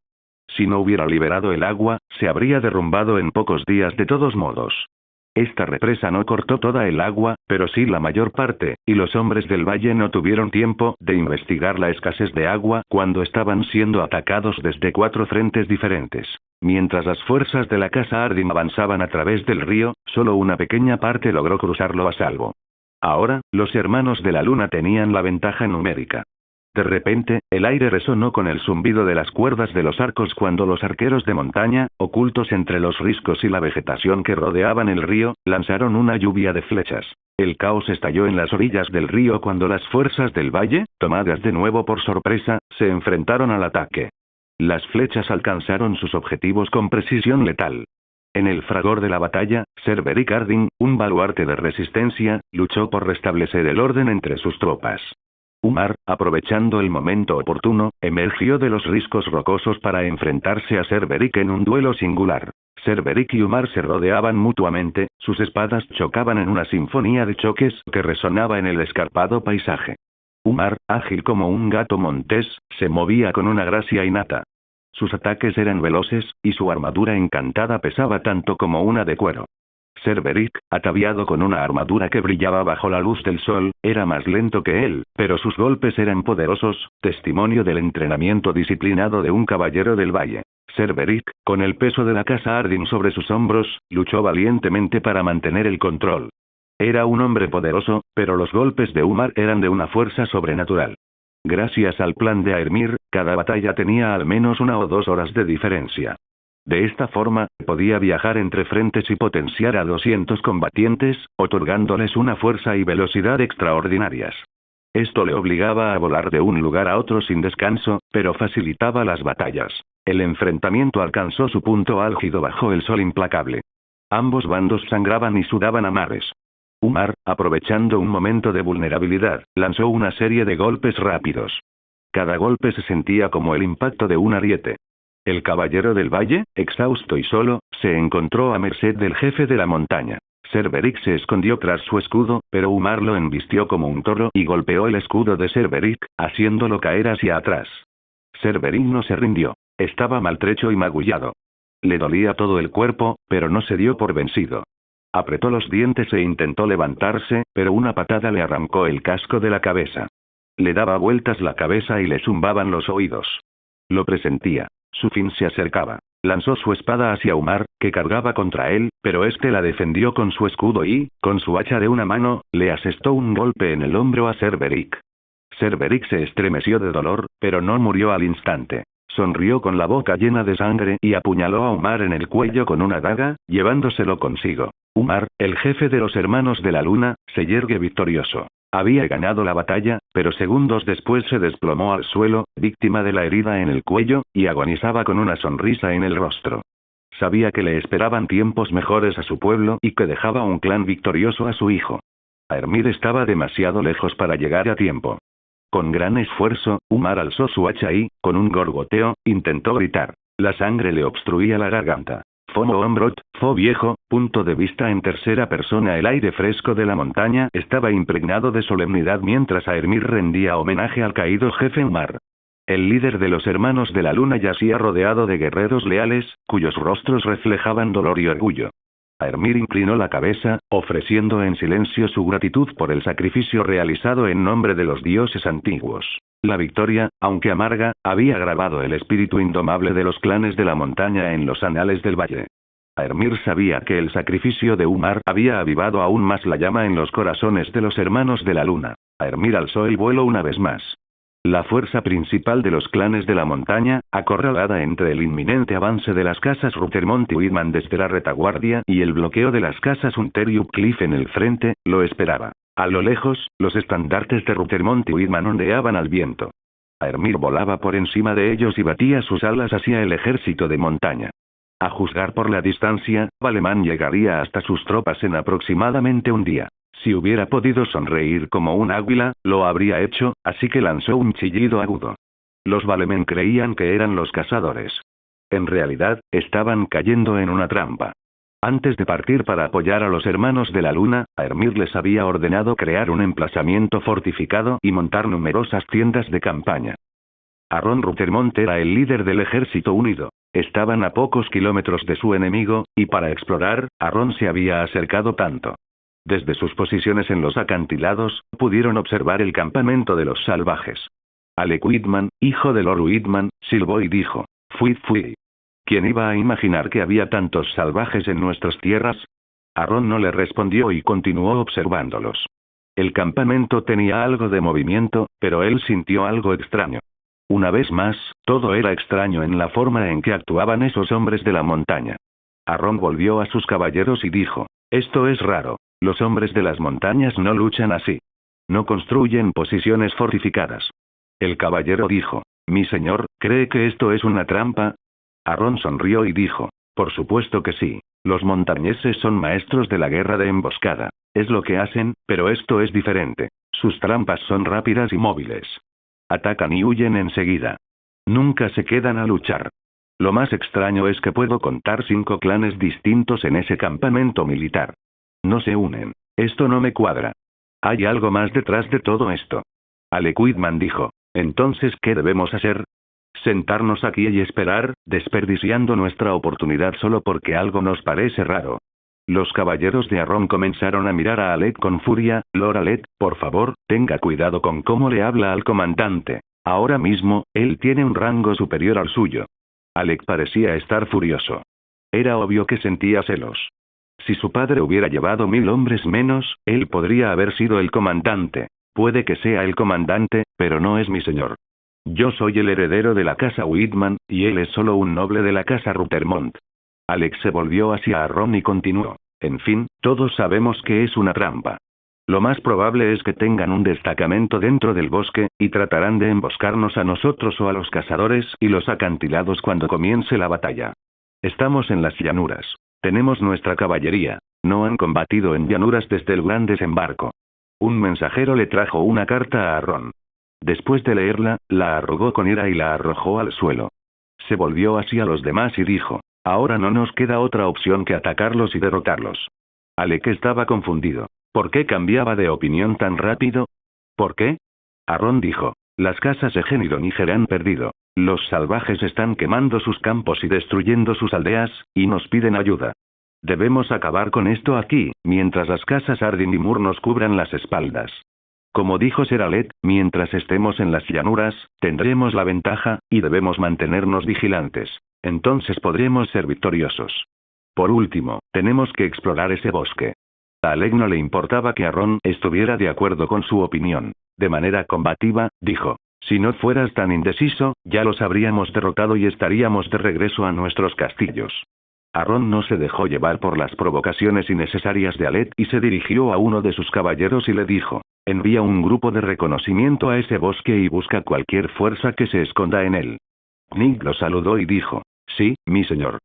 Si no hubiera liberado el agua, se habría derrumbado en pocos días de todos modos. Esta represa no cortó toda el agua, pero sí la mayor parte, y los hombres del valle no tuvieron tiempo de investigar la escasez de agua cuando estaban siendo atacados desde 4 frentes diferentes. Mientras las fuerzas de la casa Harding avanzaban a través del río, solo una pequeña parte logró cruzarlo a salvo. Ahora, los hermanos de la luna tenían la ventaja numérica. De repente, el aire resonó con el zumbido de las cuerdas de los arcos cuando los arqueros de montaña, ocultos entre los riscos y la vegetación que rodeaban el río, lanzaron una lluvia de flechas. El caos estalló en las orillas del río cuando las fuerzas del valle, tomadas de nuevo por sorpresa, se enfrentaron al ataque. Las flechas alcanzaron sus objetivos con precisión letal. En el fragor de la batalla, Ser Beric Harding, un baluarte de resistencia, luchó por restablecer el orden entre sus tropas. Umar, aprovechando el momento oportuno, emergió de los riscos rocosos para enfrentarse a Ser Beric en un duelo singular. Ser Beric y Umar se rodeaban mutuamente, sus espadas chocaban en una sinfonía de choques que resonaba en el escarpado paisaje. Umar, ágil como un gato montés, se movía con una gracia innata. Sus ataques eran veloces, y su armadura encantada pesaba tanto como una de cuero. Ser Beric, ataviado con una armadura que brillaba bajo la luz del sol, era más lento que él, pero sus golpes eran poderosos, testimonio del entrenamiento disciplinado de un caballero del valle. Ser Beric, con el peso de la casa Harding sobre sus hombros, luchó valientemente para mantener el control. Era un hombre poderoso, pero los golpes de Umar eran de una fuerza sobrenatural. Gracias al plan de Aermir, cada batalla tenía al menos 1 o 2 horas de diferencia. De esta forma, podía viajar entre frentes y potenciar a 200 combatientes, otorgándoles una fuerza y velocidad extraordinarias. Esto le obligaba a volar de un lugar a otro sin descanso, pero facilitaba las batallas. El enfrentamiento alcanzó su punto álgido bajo el sol implacable. Ambos bandos sangraban y sudaban a mares. Umar, aprovechando un momento de vulnerabilidad, lanzó una serie de golpes rápidos. Cada golpe se sentía como el impacto de un ariete. El caballero del valle, exhausto y solo, se encontró a merced del jefe de la montaña. Ser Beric se escondió tras su escudo, pero Umar lo embistió como un toro y golpeó el escudo de Ser Beric, haciéndolo caer hacia atrás. Ser Beric no se rindió. Estaba maltrecho y magullado. Le dolía todo el cuerpo, pero no se dio por vencido. Apretó los dientes e intentó levantarse, pero una patada le arrancó el casco de la cabeza. Le daba vueltas la cabeza y le zumbaban los oídos. Lo presentía. Su fin se acercaba. Lanzó su espada hacia Umar, que cargaba contra él, pero este la defendió con su escudo y, con su hacha de una mano, le asestó un golpe en el hombro a Ser Beric. Ser Beric se estremeció de dolor, pero no murió al instante. sonrió con la boca llena de sangre y apuñaló a Umar en el cuello con una daga, llevándoselo consigo. Umar, el jefe de los hermanos de la luna, se yergue victorioso. Había ganado la batalla, pero segundos después se desplomó al suelo, víctima de la herida en el cuello, y agonizaba con una sonrisa en el rostro. Sabía que le esperaban tiempos mejores a su pueblo y que dejaba un clan victorioso a su hijo. Aermir estaba demasiado lejos para llegar a tiempo. Con gran esfuerzo, Umar alzó su hacha y, con un gorgoteo, intentó gritar. La sangre le obstruía la garganta. Fomo Ombrot, Fo viejo, punto de vista en tercera persona. El aire fresco de la montaña estaba impregnado de solemnidad mientras Aermir rendía homenaje al caído jefe Umar. El líder de los hermanos de la luna yacía rodeado de guerreros leales, cuyos rostros reflejaban dolor y orgullo. Aermir inclinó la cabeza, ofreciendo en silencio su gratitud por el sacrificio realizado en nombre de los dioses antiguos. La victoria, aunque amarga, había grabado el espíritu indomable de los clanes de la montaña en los anales del valle. Aermir sabía que el sacrificio de Umar había avivado aún más la llama en los corazones de los hermanos de la luna. Aermir alzó el vuelo una vez más. La fuerza principal de los clanes de la montaña, acorralada entre el inminente avance de las casas Ruthermont y Whitman desde la retaguardia y el bloqueo de las casas Hunter y Upcliff en el frente, lo esperaba. A lo lejos, los estandartes de Ruthermont y Whitman ondeaban al viento. Aermir volaba por encima de ellos y batía sus alas hacia el ejército de montaña. A juzgar por la distancia, Valemán llegaría hasta sus tropas en aproximadamente un día. Si hubiera podido sonreír como un águila, lo habría hecho, así que lanzó un chillido agudo. Los Valemen creían que eran los cazadores. En realidad, estaban cayendo en una trampa. Antes de partir para apoyar a los hermanos de la luna, Aermir les había ordenado crear un emplazamiento fortificado y montar numerosas tiendas de campaña. Aaron Ruthermont era el líder del ejército unido. Estaban a pocos kilómetros de su enemigo, y para explorar, Aaron se había acercado tanto. Desde sus posiciones en los acantilados, pudieron observar el campamento de los salvajes. Alec Whitman, hijo de Lord Whitman, silbó y dijo: Fui. ¿Quién iba a imaginar que había tantos salvajes en nuestras tierras? Aaron no le respondió y continuó observándolos. El campamento tenía algo de movimiento, pero él sintió algo extraño. Una vez más, todo era extraño en la forma en que actuaban esos hombres de la montaña. Aaron volvió a sus caballeros y dijo: Esto es raro. Los hombres de las montañas no luchan así. No construyen posiciones fortificadas. El caballero dijo: Mi señor, ¿cree que esto es una trampa? Aaron sonrió y dijo: Por supuesto que sí. Los montañeses son maestros de la guerra de emboscada. Es lo que hacen, pero esto es diferente. Sus trampas son rápidas y móviles. Atacan y huyen enseguida. Nunca se quedan a luchar. Lo más extraño es que puedo contar 5 clanes distintos en ese campamento militar. No se unen. Esto no me cuadra. Hay algo más detrás de todo esto. Alec Whitman dijo: Entonces, ¿qué debemos hacer? ¿Sentarnos aquí y esperar, desperdiciando nuestra oportunidad solo porque algo nos parece raro? Los caballeros de Aaron comenzaron a mirar a Alec con furia. Lord Alec, por favor, tenga cuidado con cómo le habla al comandante. Ahora mismo, él tiene un rango superior al suyo. Alec parecía estar furioso. Era obvio que sentía celos. Si su padre hubiera llevado 1000 hombres menos, él podría haber sido el comandante. Puede que sea el comandante, pero no es mi señor. Yo soy el heredero de la casa Whitman, y él es solo un noble de la casa Ruthermont. Alex se volvió hacia Aaron y continuó: En fin, todos sabemos que es una trampa. Lo más probable es que tengan un destacamento dentro del bosque, y tratarán de emboscarnos a nosotros o a los cazadores y los acantilados cuando comience la batalla. Estamos en las llanuras. Tenemos nuestra caballería. No han combatido en llanuras desde el gran desembarco. Un mensajero le trajo una carta a Aaron. Después de leerla, la arrugó con ira y la arrojó al suelo. Se volvió hacia los demás y dijo: Ahora no nos queda otra opción que atacarlos y derrotarlos. Alec estaba confundido. ¿Por qué cambiaba de opinión tan rápido? ¿Por qué? Aaron dijo: Las casas de Gen y Doníger han perdido. Los salvajes están quemando sus campos y destruyendo sus aldeas, y nos piden ayuda. Debemos acabar con esto aquí, mientras las casas Ardyn y Mur nos cubran las espaldas. Como dijo Ser Alec, mientras estemos en las llanuras, tendremos la ventaja, y debemos mantenernos vigilantes. Entonces podremos ser victoriosos. Por último, tenemos que explorar ese bosque. A Alec no le importaba que Aaron estuviera de acuerdo con su opinión. De manera combativa, dijo: Si no fueras tan indeciso, ya los habríamos derrotado y estaríamos de regreso a nuestros castillos. Aaron no se dejó llevar por las provocaciones innecesarias de Alet y se dirigió a uno de sus caballeros y le dijo: envía un grupo de reconocimiento a ese bosque y busca cualquier fuerza que se esconda en él. Nick lo saludó y dijo: sí, mi señor.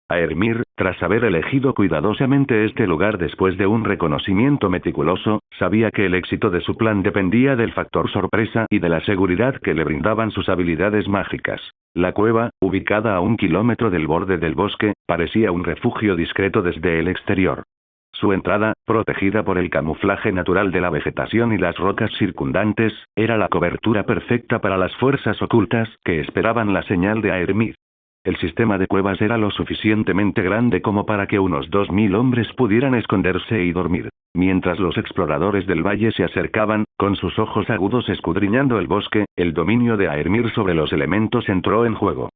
Aermir, tras haber elegido cuidadosamente este lugar después de un reconocimiento meticuloso, sabía que el éxito de su plan dependía del factor sorpresa y de la seguridad que le brindaban sus habilidades mágicas. La cueva, ubicada a 1 kilómetro del borde del bosque, parecía un refugio discreto desde el exterior. Su entrada, protegida por el camuflaje natural de la vegetación y las rocas circundantes, era la cobertura perfecta para las fuerzas ocultas que esperaban la señal de Aermir. El sistema de cuevas era lo suficientemente grande como para que unos 2000 hombres pudieran esconderse y dormir. Mientras los exploradores del valle se acercaban, con sus ojos agudos escudriñando el bosque, el dominio de Aermir sobre los elementos entró en juego.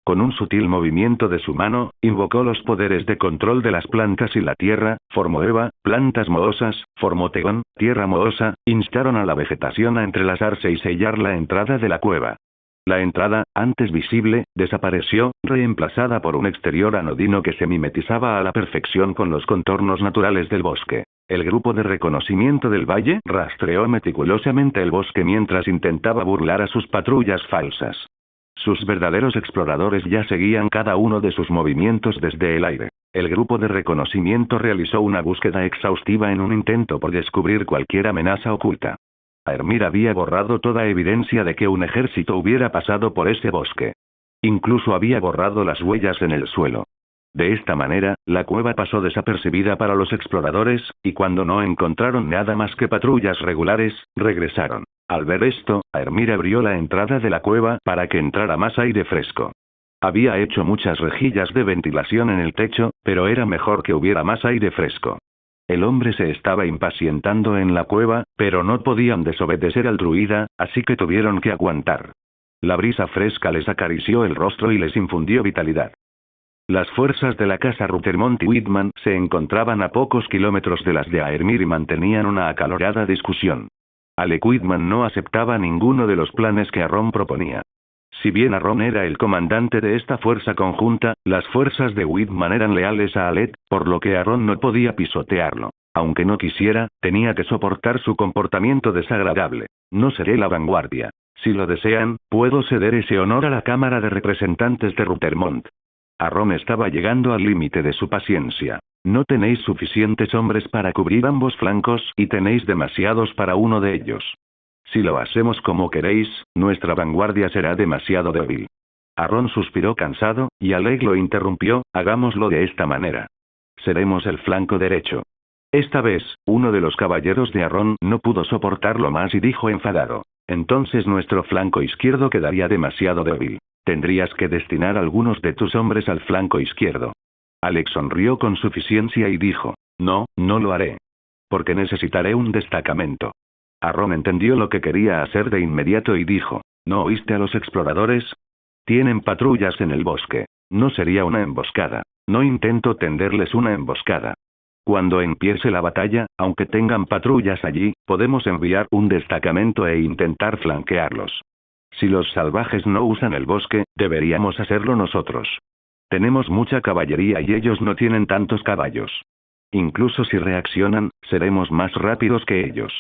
Con un sutil movimiento de su mano, invocó los poderes de control de las plantas y la tierra, formó Eva, plantas mohosas, formó Tegón, tierra mohosa, instaron a la vegetación a entrelazarse y sellar la entrada de la cueva. La entrada, antes visible, desapareció, reemplazada por un exterior anodino que se mimetizaba a la perfección con los contornos naturales del bosque. El grupo de reconocimiento del valle rastreó meticulosamente el bosque mientras intentaba burlar a sus patrullas falsas. Sus verdaderos exploradores ya seguían cada uno de sus movimientos desde el aire. El grupo de reconocimiento realizó una búsqueda exhaustiva en un intento por descubrir cualquier amenaza oculta. Aermir había borrado toda evidencia de que un ejército hubiera pasado por ese bosque. Incluso había borrado las huellas en el suelo. De esta manera, la cueva pasó desapercibida para los exploradores, y cuando no encontraron nada más que patrullas regulares, regresaron. Al ver esto, Aermir abrió la entrada de la cueva para que entrara más aire fresco. Había hecho muchas rejillas de ventilación en el techo, pero era mejor que hubiera más aire fresco. El hombre se estaba impacientando en la cueva, pero no podían desobedecer al druida, así que tuvieron que aguantar. La brisa fresca les acarició el rostro y les infundió vitalidad. Las fuerzas de la casa Ruthermont y Whitman se encontraban a pocos kilómetros de las de Aermir y mantenían una acalorada discusión. Alec Whitman no aceptaba ninguno de los planes que Aaron proponía. Si bien Aaron era el comandante de esta fuerza conjunta, las fuerzas de Whitman eran leales a Alec, por lo que Aaron no podía pisotearlo. Aunque no quisiera, tenía que soportar su comportamiento desagradable. No seré la vanguardia. Si lo desean, puedo ceder ese honor a la Cámara de Representantes de Ruthermont. Aaron estaba llegando al límite de su paciencia. No tenéis suficientes hombres para cubrir ambos flancos y tenéis demasiados para uno de ellos. Si lo hacemos como queréis, nuestra vanguardia será demasiado débil. Aaron suspiró cansado, y Alec lo interrumpió: hagámoslo de esta manera. Seremos el flanco derecho. Esta vez, uno de los caballeros de Aaron no pudo soportarlo más y dijo enfadado: entonces nuestro flanco izquierdo quedaría demasiado débil. Tendrías que destinar algunos de tus hombres al flanco izquierdo. Alec sonrió con suficiencia y dijo: no, no lo haré. Porque necesitaré un destacamento. Aaron entendió lo que quería hacer de inmediato y dijo: ¿no oíste a los exploradores? Tienen patrullas en el bosque. No sería una emboscada. No intento tenderles una emboscada. Cuando empiece la batalla, aunque tengan patrullas allí, podemos enviar un destacamento e intentar flanquearlos. Si los salvajes no usan el bosque, deberíamos hacerlo nosotros. Tenemos mucha caballería y ellos no tienen tantos caballos. Incluso si reaccionan, seremos más rápidos que ellos.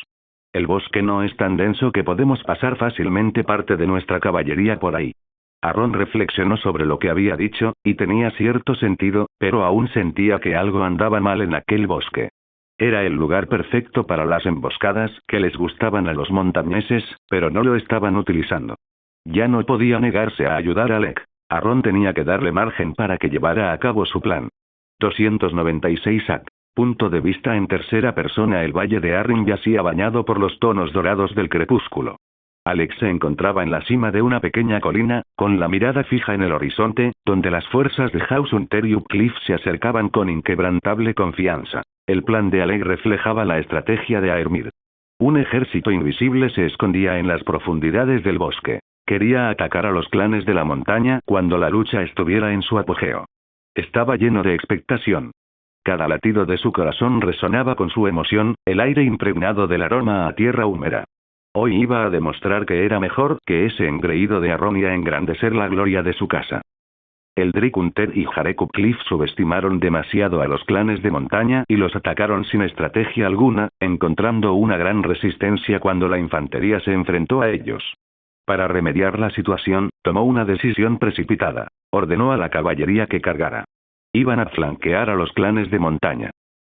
El bosque no es tan denso que podemos pasar fácilmente parte de nuestra caballería por ahí. Aaron reflexionó sobre lo que había dicho, y tenía cierto sentido, pero aún sentía que algo andaba mal en aquel bosque. Era el lugar perfecto para las emboscadas que les gustaban a los montañeses, pero no lo estaban utilizando. Ya no podía negarse a ayudar a Alec. Aaron tenía que darle margen para que llevara a cabo su plan. 296 AC. Punto de vista en tercera persona. El valle de Arryn yacía bañado por los tonos dorados del crepúsculo. Alex se encontraba en la cima de una pequeña colina, con la mirada fija en el horizonte, donde las fuerzas de House Hunter y Upcliff se acercaban con inquebrantable confianza. El plan de Alec reflejaba la estrategia de Aermir. Un ejército invisible se escondía en las profundidades del bosque. Quería atacar a los clanes de la montaña cuando la lucha estuviera en su apogeo. Estaba lleno de expectación. Cada latido de su corazón resonaba con su emoción, el aire impregnado del aroma a tierra húmeda. Hoy iba a demostrar que era mejor que ese engreído de Arron y a engrandecer la gloria de su casa. Eldrick Hunter y Jarekub Cliff subestimaron demasiado a los clanes de montaña y los atacaron sin estrategia alguna, encontrando una gran resistencia cuando la infantería se enfrentó a ellos. Para remediar la situación, tomó una decisión precipitada. Ordenó a la caballería que cargara. Iban a flanquear a los clanes de montaña.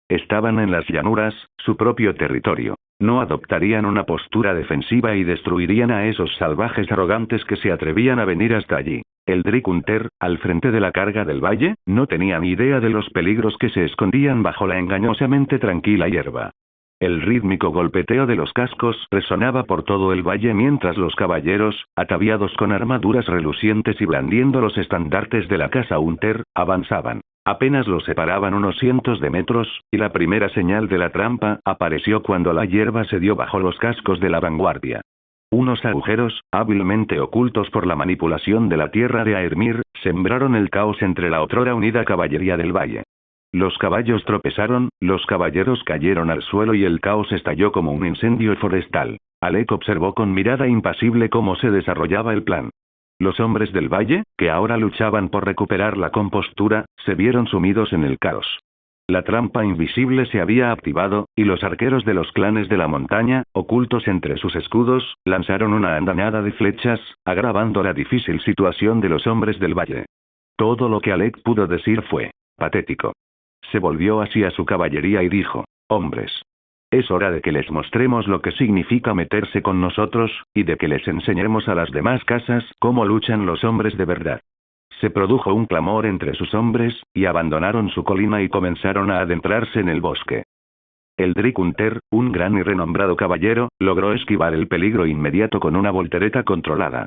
Estaban en las llanuras, su propio territorio. No adoptarían una postura defensiva y destruirían a esos salvajes arrogantes que se atrevían a venir hasta allí. Eldrick Hunter, al frente de la carga del valle, no tenía ni idea de los peligros que se escondían bajo la engañosamente tranquila hierba. El rítmico golpeteo de los cascos resonaba por todo el valle mientras los caballeros, ataviados con armaduras relucientes y blandiendo los estandartes de la casa Hunter, avanzaban. Apenas los separaban unos cientos de metros, y la primera señal de la trampa apareció cuando la hierba se dio bajo los cascos de la vanguardia. Unos agujeros, hábilmente ocultos por la manipulación de la tierra de Aermir, sembraron el caos entre la otrora unida caballería del valle. Los caballos tropezaron, los caballeros cayeron al suelo y el caos estalló como un incendio forestal. Alec observó con mirada impasible cómo se desarrollaba el plan. Los hombres del valle, que ahora luchaban por recuperar la compostura, se vieron sumidos en el caos. La trampa invisible se había activado, y los arqueros de los clanes de la montaña, ocultos entre sus escudos, lanzaron una andanada de flechas, agravando la difícil situación de los hombres del valle. Todo lo que Alec pudo decir fue patético. Se volvió hacia su caballería y dijo: «Hombres. Es hora de que les mostremos lo que significa meterse con nosotros, y de que les enseñemos a las demás casas cómo luchan los hombres de verdad». Se produjo un clamor entre sus hombres, y abandonaron su colina y comenzaron a adentrarse en el bosque. Eldrick Hunter, un gran y renombrado caballero, logró esquivar el peligro inmediato con una voltereta controlada.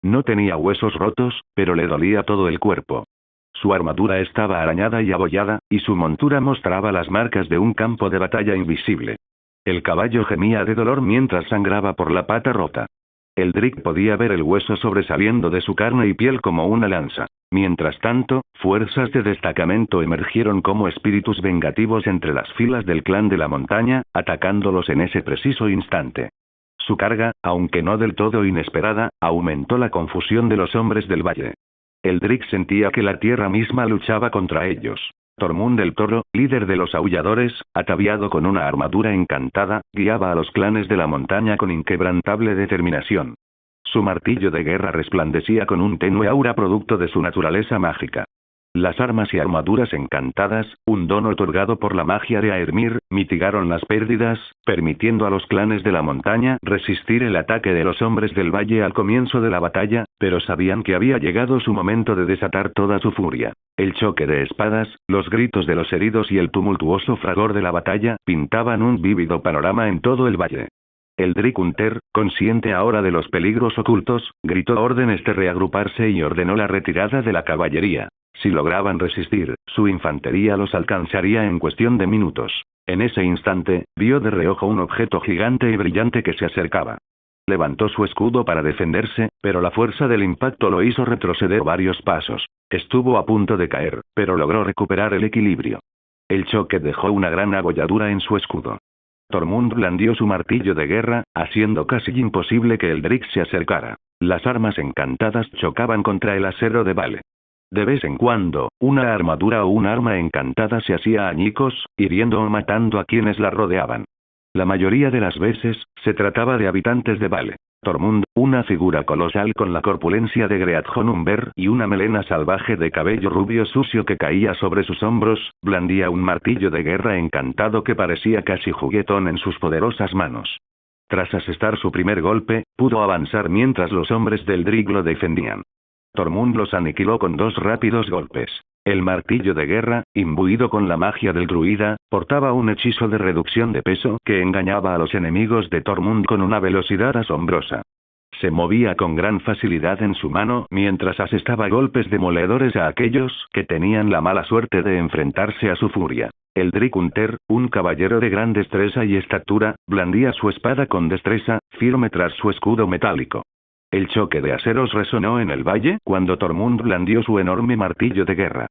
No tenía huesos rotos, pero le dolía todo el cuerpo. Su armadura estaba arañada y abollada, y su montura mostraba las marcas de un campo de batalla invisible. El caballo gemía de dolor mientras sangraba por la pata rota. Eldrick podía ver el hueso sobresaliendo de su carne y piel como una lanza. Mientras tanto, fuerzas de destacamento emergieron como espíritus vengativos entre las filas del clan de la montaña, atacándolos en ese preciso instante. Su carga, aunque no del todo inesperada, aumentó la confusión de los hombres del valle. Eldrick sentía que la tierra misma luchaba contra ellos. Tormund el Toro, líder de los aulladores, ataviado con una armadura encantada, guiaba a los clanes de la montaña con inquebrantable determinación. Su martillo de guerra resplandecía con un tenue aura producto de su naturaleza mágica. Las armas y armaduras encantadas, un don otorgado por la magia de Aermir, mitigaron las pérdidas, permitiendo a los clanes de la montaña resistir el ataque de los hombres del valle al comienzo de la batalla, pero sabían que había llegado su momento de desatar toda su furia. El choque de espadas, los gritos de los heridos y el tumultuoso fragor de la batalla, pintaban un vívido panorama en todo el valle. Eldrick Hunter, consciente ahora de los peligros ocultos, gritó órdenes de reagruparse y ordenó la retirada de la caballería. Si lograban resistir, su infantería los alcanzaría en cuestión de minutos. En ese instante, vio de reojo un objeto gigante y brillante que se acercaba. Levantó su escudo para defenderse, pero la fuerza del impacto lo hizo retroceder varios pasos. Estuvo a punto de caer, pero logró recuperar el equilibrio. El choque dejó una gran abolladura en su escudo. Tormund blandió su martillo de guerra, haciendo casi imposible que Eldrick se acercara. Las armas encantadas chocaban contra el acero de Vale. De vez en cuando, una armadura o un arma encantada se hacía añicos, hiriendo o matando a quienes la rodeaban. La mayoría de las veces, se trataba de habitantes de Vale. Tormund, una figura colosal con la corpulencia de Greathjonumber y una melena salvaje de cabello rubio sucio que caía sobre sus hombros, blandía un martillo de guerra encantado que parecía casi juguetón en sus poderosas manos. Tras asestar su primer golpe, pudo avanzar mientras los hombres del Eldrick lo defendían. Tormund los aniquiló con 2 rápidos golpes. El martillo de guerra, imbuido con la magia del druida, portaba un hechizo de reducción de peso que engañaba a los enemigos de Tormund con una velocidad asombrosa. Se movía con gran facilidad en su mano mientras asestaba golpes demoledores a aquellos que tenían la mala suerte de enfrentarse a su furia. Eldrick Hunter, un caballero de gran destreza y estatura, blandía su espada con destreza, firme tras su escudo metálico. El choque de aceros resonó en el valle cuando Tormund blandió su enorme martillo de guerra.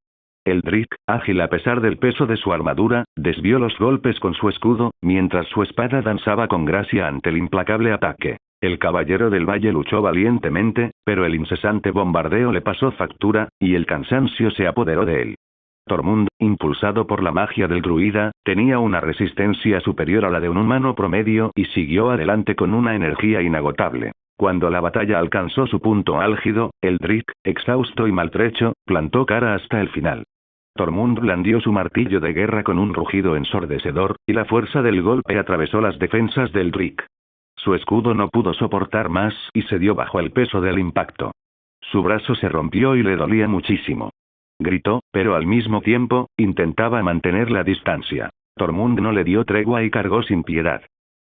Eldrick, ágil a pesar del peso de su armadura, desvió los golpes con su escudo, mientras su espada danzaba con gracia ante el implacable ataque. El caballero del valle luchó valientemente, pero el incesante bombardeo le pasó factura, y el cansancio se apoderó de él. Tormund, impulsado por la magia del druida, tenía una resistencia superior a la de un humano promedio y siguió adelante con una energía inagotable. Cuando la batalla alcanzó su punto álgido, Eldrick, exhausto y maltrecho, plantó cara hasta el final. Tormund blandió su martillo de guerra con un rugido ensordecedor, y la fuerza del golpe atravesó las defensas de Eldrick. Su escudo no pudo soportar más y se dio bajo el peso del impacto. Su brazo se rompió y le dolía muchísimo. Gritó, pero al mismo tiempo, intentaba mantener la distancia. Tormund no le dio tregua y cargó sin piedad.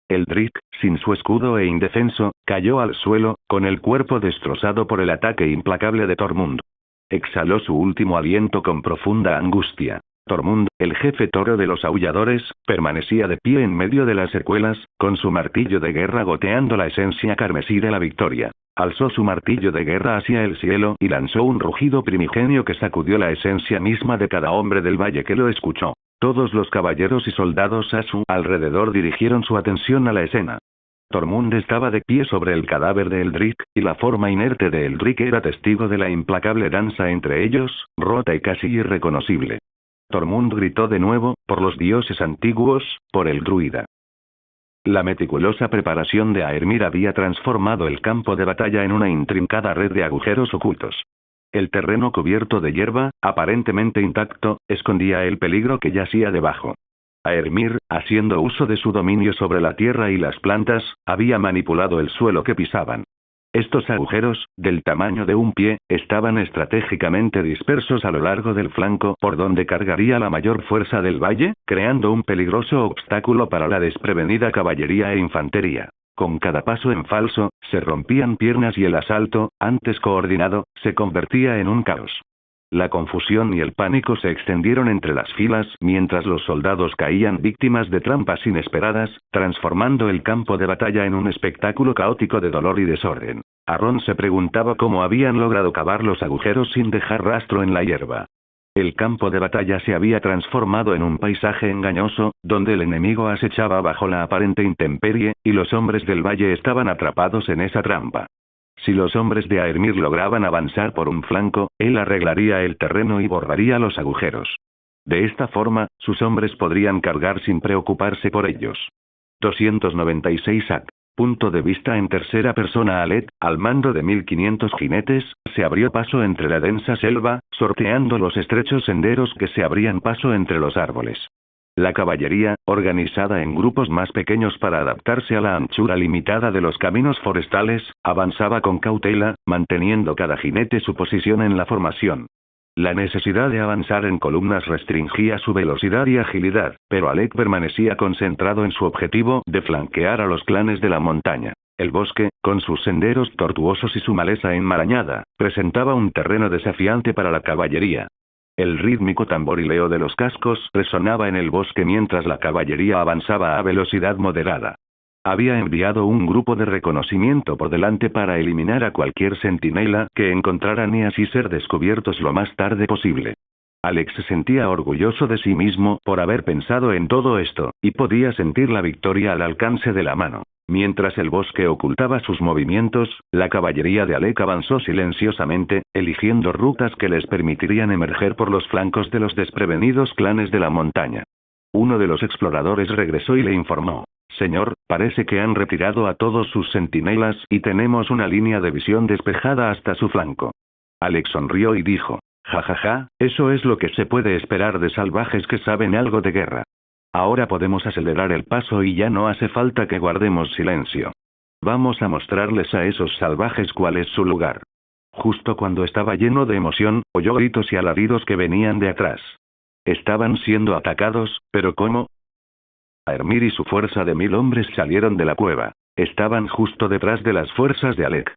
Eldrick, sin su escudo e indefenso, cayó al suelo, con el cuerpo destrozado por el ataque implacable de Tormund. Exhaló su último aliento con profunda angustia. Tormund, el jefe toro de los aulladores, permanecía de pie en medio de las secuelas, con su martillo de guerra goteando la esencia carmesí de la victoria. Alzó su martillo de guerra hacia el cielo y lanzó un rugido primigenio que sacudió la esencia misma de cada hombre del valle que lo escuchó. Todos los caballeros y soldados a su alrededor dirigieron su atención a la escena. Tormund estaba de pie sobre el cadáver de Eldrick, y la forma inerte de Eldrick era testigo de la implacable danza entre ellos, rota y casi irreconocible. Tormund gritó de nuevo, por los dioses antiguos, por el druida. La meticulosa preparación de Aermir había transformado el campo de batalla en una intrincada red de agujeros ocultos. El terreno cubierto de hierba, aparentemente intacto, escondía el peligro que yacía debajo. Aermir, haciendo uso de su dominio sobre la tierra y las plantas, había manipulado el suelo que pisaban. Estos agujeros, del tamaño de un pie, estaban estratégicamente dispersos a lo largo del flanco por donde cargaría la mayor fuerza del valle, creando un peligroso obstáculo para la desprevenida caballería e infantería. Con cada paso en falso, se rompían piernas y el asalto, antes coordinado, se convertía en un caos. La confusión y el pánico se extendieron entre las filas mientras los soldados caían víctimas de trampas inesperadas, transformando el campo de batalla en un espectáculo caótico de dolor y desorden. Aaron se preguntaba cómo habían logrado cavar los agujeros sin dejar rastro en la hierba. El campo de batalla se había transformado en un paisaje engañoso, donde el enemigo acechaba bajo la aparente intemperie, y los hombres del valle estaban atrapados en esa trampa. Si los hombres de Aermir lograban avanzar por un flanco, él arreglaría el terreno y borraría los agujeros. De esta forma, sus hombres podrían cargar sin preocuparse por ellos. 296 AC. Punto de vista en tercera persona. Alet, al mando de 1500 jinetes, se abrió paso entre la densa selva, sorteando los estrechos senderos que se abrían paso entre los árboles. La caballería, organizada en grupos más pequeños para adaptarse a la anchura limitada de los caminos forestales, avanzaba con cautela, manteniendo cada jinete su posición en la formación. La necesidad de avanzar en columnas restringía su velocidad y agilidad, pero Alec permanecía concentrado en su objetivo de flanquear a los clanes de la montaña. El bosque, con sus senderos tortuosos y su maleza enmarañada, presentaba un terreno desafiante para la caballería. El rítmico tamborileo de los cascos resonaba en el bosque mientras la caballería avanzaba a velocidad moderada. Había enviado un grupo de reconocimiento por delante para eliminar a cualquier centinela que encontraran y así ser descubiertos lo más tarde posible. Alex se sentía orgulloso de sí mismo por haber pensado en todo esto, y podía sentir la victoria al alcance de la mano. Mientras el bosque ocultaba sus movimientos, la caballería de Alec avanzó silenciosamente, eligiendo rutas que les permitirían emerger por los flancos de los desprevenidos clanes de la montaña. Uno de los exploradores regresó y le informó: «Señor, parece que han retirado a todos sus centinelas y tenemos una línea de visión despejada hasta su flanco». Alex sonrió y dijo: «Jajaja, eso es lo que se puede esperar de salvajes que saben algo de guerra. Ahora podemos acelerar el paso y ya no hace falta que guardemos silencio. Vamos a mostrarles a esos salvajes cuál es su lugar». Justo cuando estaba lleno de emoción, oyó gritos y alaridos que venían de atrás. Estaban siendo atacados, pero ¿cómo? Aermir y su fuerza de 1000 hombres salieron de la cueva. Estaban justo detrás de las fuerzas de Alec.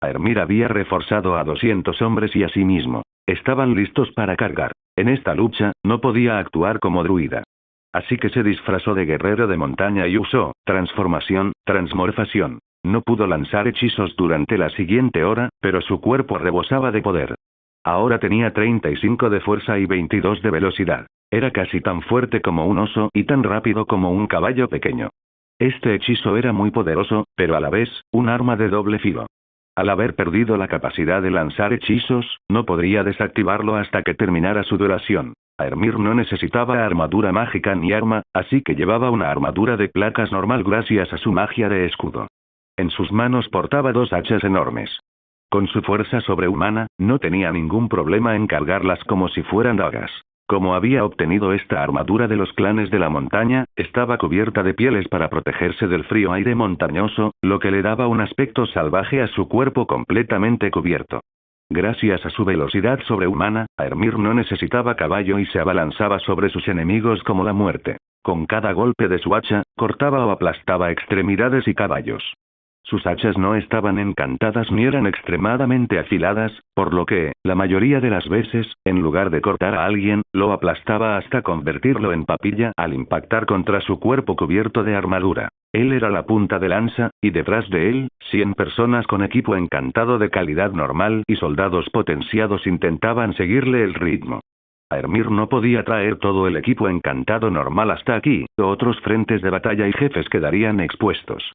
Aermir había reforzado a 200 hombres y asimismo estaban listos para cargar. En esta lucha, no podía actuar como druida. Así que se disfrazó de guerrero de montaña y usó transmorfación. No pudo lanzar hechizos durante la siguiente hora, pero su cuerpo rebosaba de poder. Ahora tenía 35 de fuerza y 22 de velocidad. Era casi tan fuerte como un oso y tan rápido como un caballo pequeño. Este hechizo era muy poderoso, pero a la vez, un arma de doble filo. Al haber perdido la capacidad de lanzar hechizos, no podría desactivarlo hasta que terminara su duración. Aermir no necesitaba armadura mágica ni arma, así que llevaba una armadura de placas normal gracias a su magia de escudo. En sus manos portaba 2 hachas enormes. Con su fuerza sobrehumana, no tenía ningún problema en cargarlas como si fueran dagas. Como había obtenido esta armadura de los clanes de la montaña, estaba cubierta de pieles para protegerse del frío aire montañoso, lo que le daba un aspecto salvaje a su cuerpo completamente cubierto. Gracias a su velocidad sobrehumana, Aermir no necesitaba caballo y se abalanzaba sobre sus enemigos como la muerte. Con cada golpe de su hacha, cortaba o aplastaba extremidades y caballos. Sus hachas no estaban encantadas ni eran extremadamente afiladas, por lo que, la mayoría de las veces, en lugar de cortar a alguien, lo aplastaba hasta convertirlo en papilla al impactar contra su cuerpo cubierto de armadura. Él era la punta de lanza, y detrás de él, 100 personas con equipo encantado de calidad normal y soldados potenciados intentaban seguirle el ritmo. Aermir no podía traer todo el equipo encantado normal hasta aquí, otros frentes de batalla y jefes quedarían expuestos.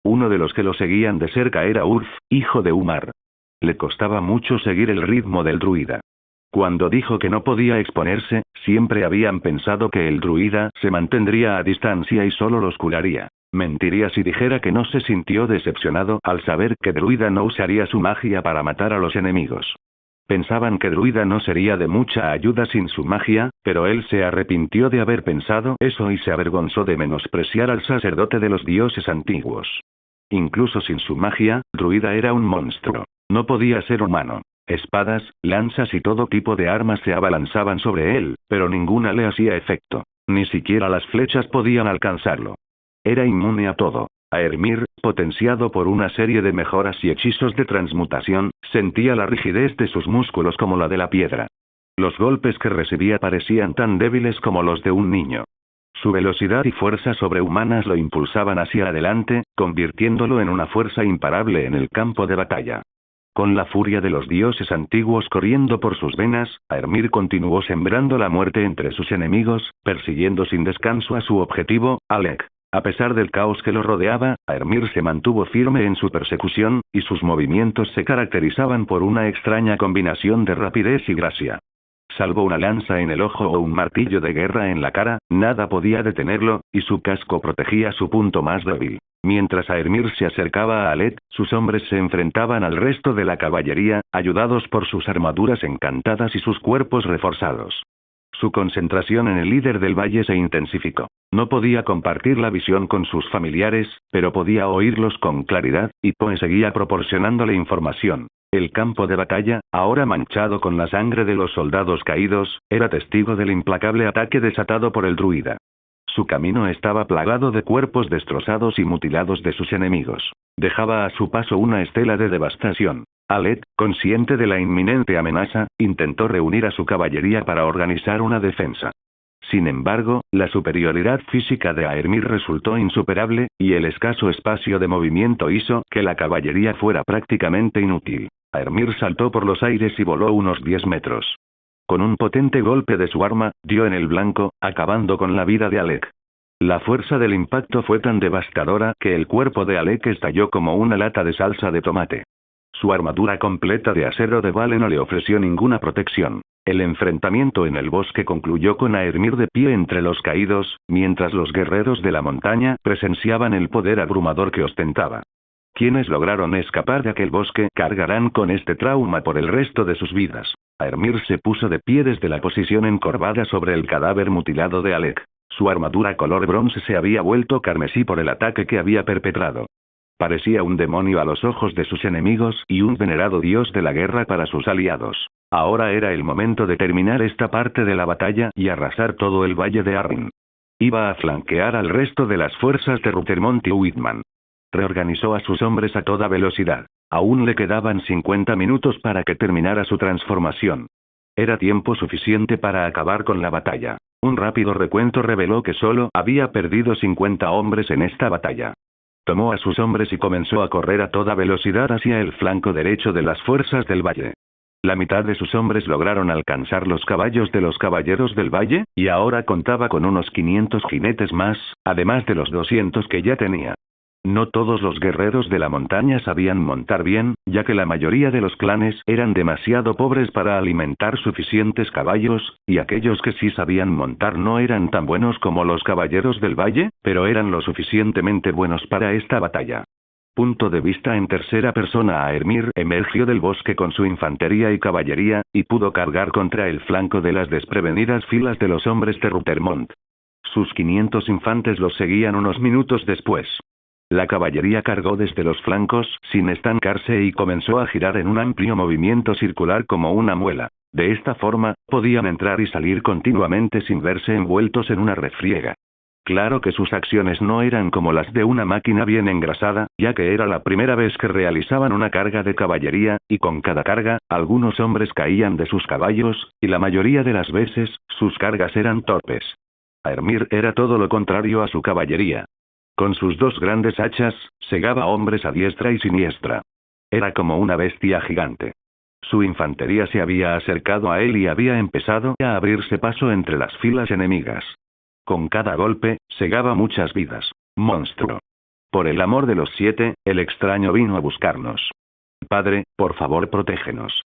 Uno de los que lo seguían de cerca era Urf, hijo de Umar. Le costaba mucho seguir el ritmo del druida. Cuando dijo que no podía exponerse, siempre habían pensado que el druida se mantendría a distancia y solo los curaría. Mentiría si dijera que no se sintió decepcionado al saber que druida no usaría su magia para matar a los enemigos. Pensaban que druida no sería de mucha ayuda sin su magia, pero él se arrepintió de haber pensado eso y se avergonzó de menospreciar al sacerdote de los dioses antiguos. Incluso sin su magia, druida era un monstruo. No podía ser humano. Espadas, lanzas y todo tipo de armas se abalanzaban sobre él, pero ninguna le hacía efecto. Ni siquiera las flechas podían alcanzarlo. Era inmune a todo. Aermir, potenciado por una serie de mejoras y hechizos de transmutación, sentía la rigidez de sus músculos como la de la piedra. Los golpes que recibía parecían tan débiles como los de un niño. Su velocidad y fuerza sobrehumanas lo impulsaban hacia adelante, convirtiéndolo en una fuerza imparable en el campo de batalla. Con la furia de los dioses antiguos corriendo por sus venas, Aermir continuó sembrando la muerte entre sus enemigos, persiguiendo sin descanso a su objetivo, Alec. A pesar del caos que lo rodeaba, Aermir se mantuvo firme en su persecución, y sus movimientos se caracterizaban por una extraña combinación de rapidez y gracia. Salvo una lanza en el ojo o un martillo de guerra en la cara, nada podía detenerlo, y su casco protegía su punto más débil. Mientras Aermir se acercaba a Alet, sus hombres se enfrentaban al resto de la caballería, ayudados por sus armaduras encantadas y sus cuerpos reforzados. Su concentración en el líder del valle se intensificó. No podía compartir la visión con sus familiares, pero podía oírlos con claridad, y Poe seguía proporcionándole información. El campo de batalla, ahora manchado con la sangre de los soldados caídos, era testigo del implacable ataque desatado por el druida. Su camino estaba plagado de cuerpos destrozados y mutilados de sus enemigos. Dejaba a su paso una estela de devastación. Alet, consciente de la inminente amenaza, intentó reunir a su caballería para organizar una defensa. Sin embargo, la superioridad física de Aermir resultó insuperable, y el escaso espacio de movimiento hizo que la caballería fuera prácticamente inútil. Aermir saltó por los aires y voló unos 10 metros. Con un potente golpe de su arma, dio en el blanco, acabando con la vida de Alec. La fuerza del impacto fue tan devastadora que el cuerpo de Alec estalló como una lata de salsa de tomate. Su armadura completa de acero de Vale no le ofreció ninguna protección. El enfrentamiento en el bosque concluyó con Aermir de pie entre los caídos, mientras los guerreros de la montaña presenciaban el poder abrumador que ostentaba. Quienes lograron escapar de aquel bosque cargarán con este trauma por el resto de sus vidas. Aermir se puso de pie desde la posición encorvada sobre el cadáver mutilado de Alec. Su armadura color bronce se había vuelto carmesí por el ataque que había perpetrado. Parecía un demonio a los ojos de sus enemigos y un venerado dios de la guerra para sus aliados. Ahora era el momento de terminar esta parte de la batalla y arrasar todo el valle de Arryn. Iba a flanquear al resto de las fuerzas de Ruthermont y Whitman. Reorganizó a sus hombres a toda velocidad. Aún le quedaban 50 minutos para que terminara su transformación. Era tiempo suficiente para acabar con la batalla. Un rápido recuento reveló que solo había perdido 50 hombres en esta batalla. Tomó a sus hombres y comenzó a correr a toda velocidad hacia el flanco derecho de las fuerzas del valle. La mitad de sus hombres lograron alcanzar los caballos de los caballeros del valle, y ahora contaba con unos 500 jinetes más, además de los 200 que ya tenía. No todos los guerreros de la montaña sabían montar bien, ya que la mayoría de los clanes eran demasiado pobres para alimentar suficientes caballos, y aquellos que sí sabían montar no eran tan buenos como los caballeros del valle, pero eran lo suficientemente buenos para esta batalla. Punto de vista en tercera persona. Aermir emergió del bosque con su infantería y caballería, y pudo cargar contra el flanco de las desprevenidas filas de los hombres de Ruthermont. Sus 500 infantes los seguían unos minutos después. La caballería cargó desde los flancos, sin estancarse, y comenzó a girar en un amplio movimiento circular como una muela. De esta forma, podían entrar y salir continuamente sin verse envueltos en una refriega. Claro que sus acciones no eran como las de una máquina bien engrasada, ya que era la primera vez que realizaban una carga de caballería, y con cada carga, algunos hombres caían de sus caballos, y la mayoría de las veces, sus cargas eran torpes. Aermir era todo lo contrario a su caballería. Con sus dos grandes hachas, segaba hombres a diestra y siniestra. Era como una bestia gigante. Su infantería se había acercado a él y había empezado a abrirse paso entre las filas enemigas. Con cada golpe, segaba muchas vidas. Monstruo. Por el amor de los 7, el extraño vino a buscarnos. Padre, por favor, protégenos.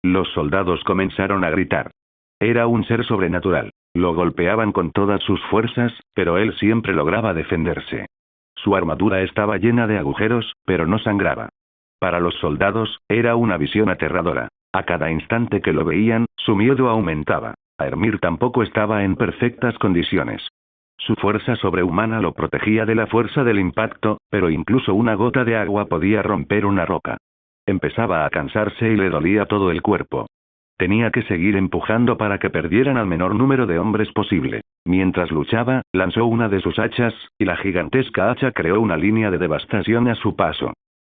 Los soldados comenzaron a gritar. Era un ser sobrenatural. Lo golpeaban con todas sus fuerzas, pero él siempre lograba defenderse. Su armadura estaba llena de agujeros, pero no sangraba. Para los soldados, era una visión aterradora. A cada instante que lo veían, su miedo aumentaba. Aermir tampoco estaba en perfectas condiciones. Su fuerza sobrehumana lo protegía de la fuerza del impacto, pero incluso una gota de agua podía romper una roca. Empezaba a cansarse y le dolía todo el cuerpo. Tenía que seguir empujando para que perdieran al menor número de hombres posible. Mientras luchaba, lanzó una de sus hachas, y la gigantesca hacha creó una línea de devastación a su paso.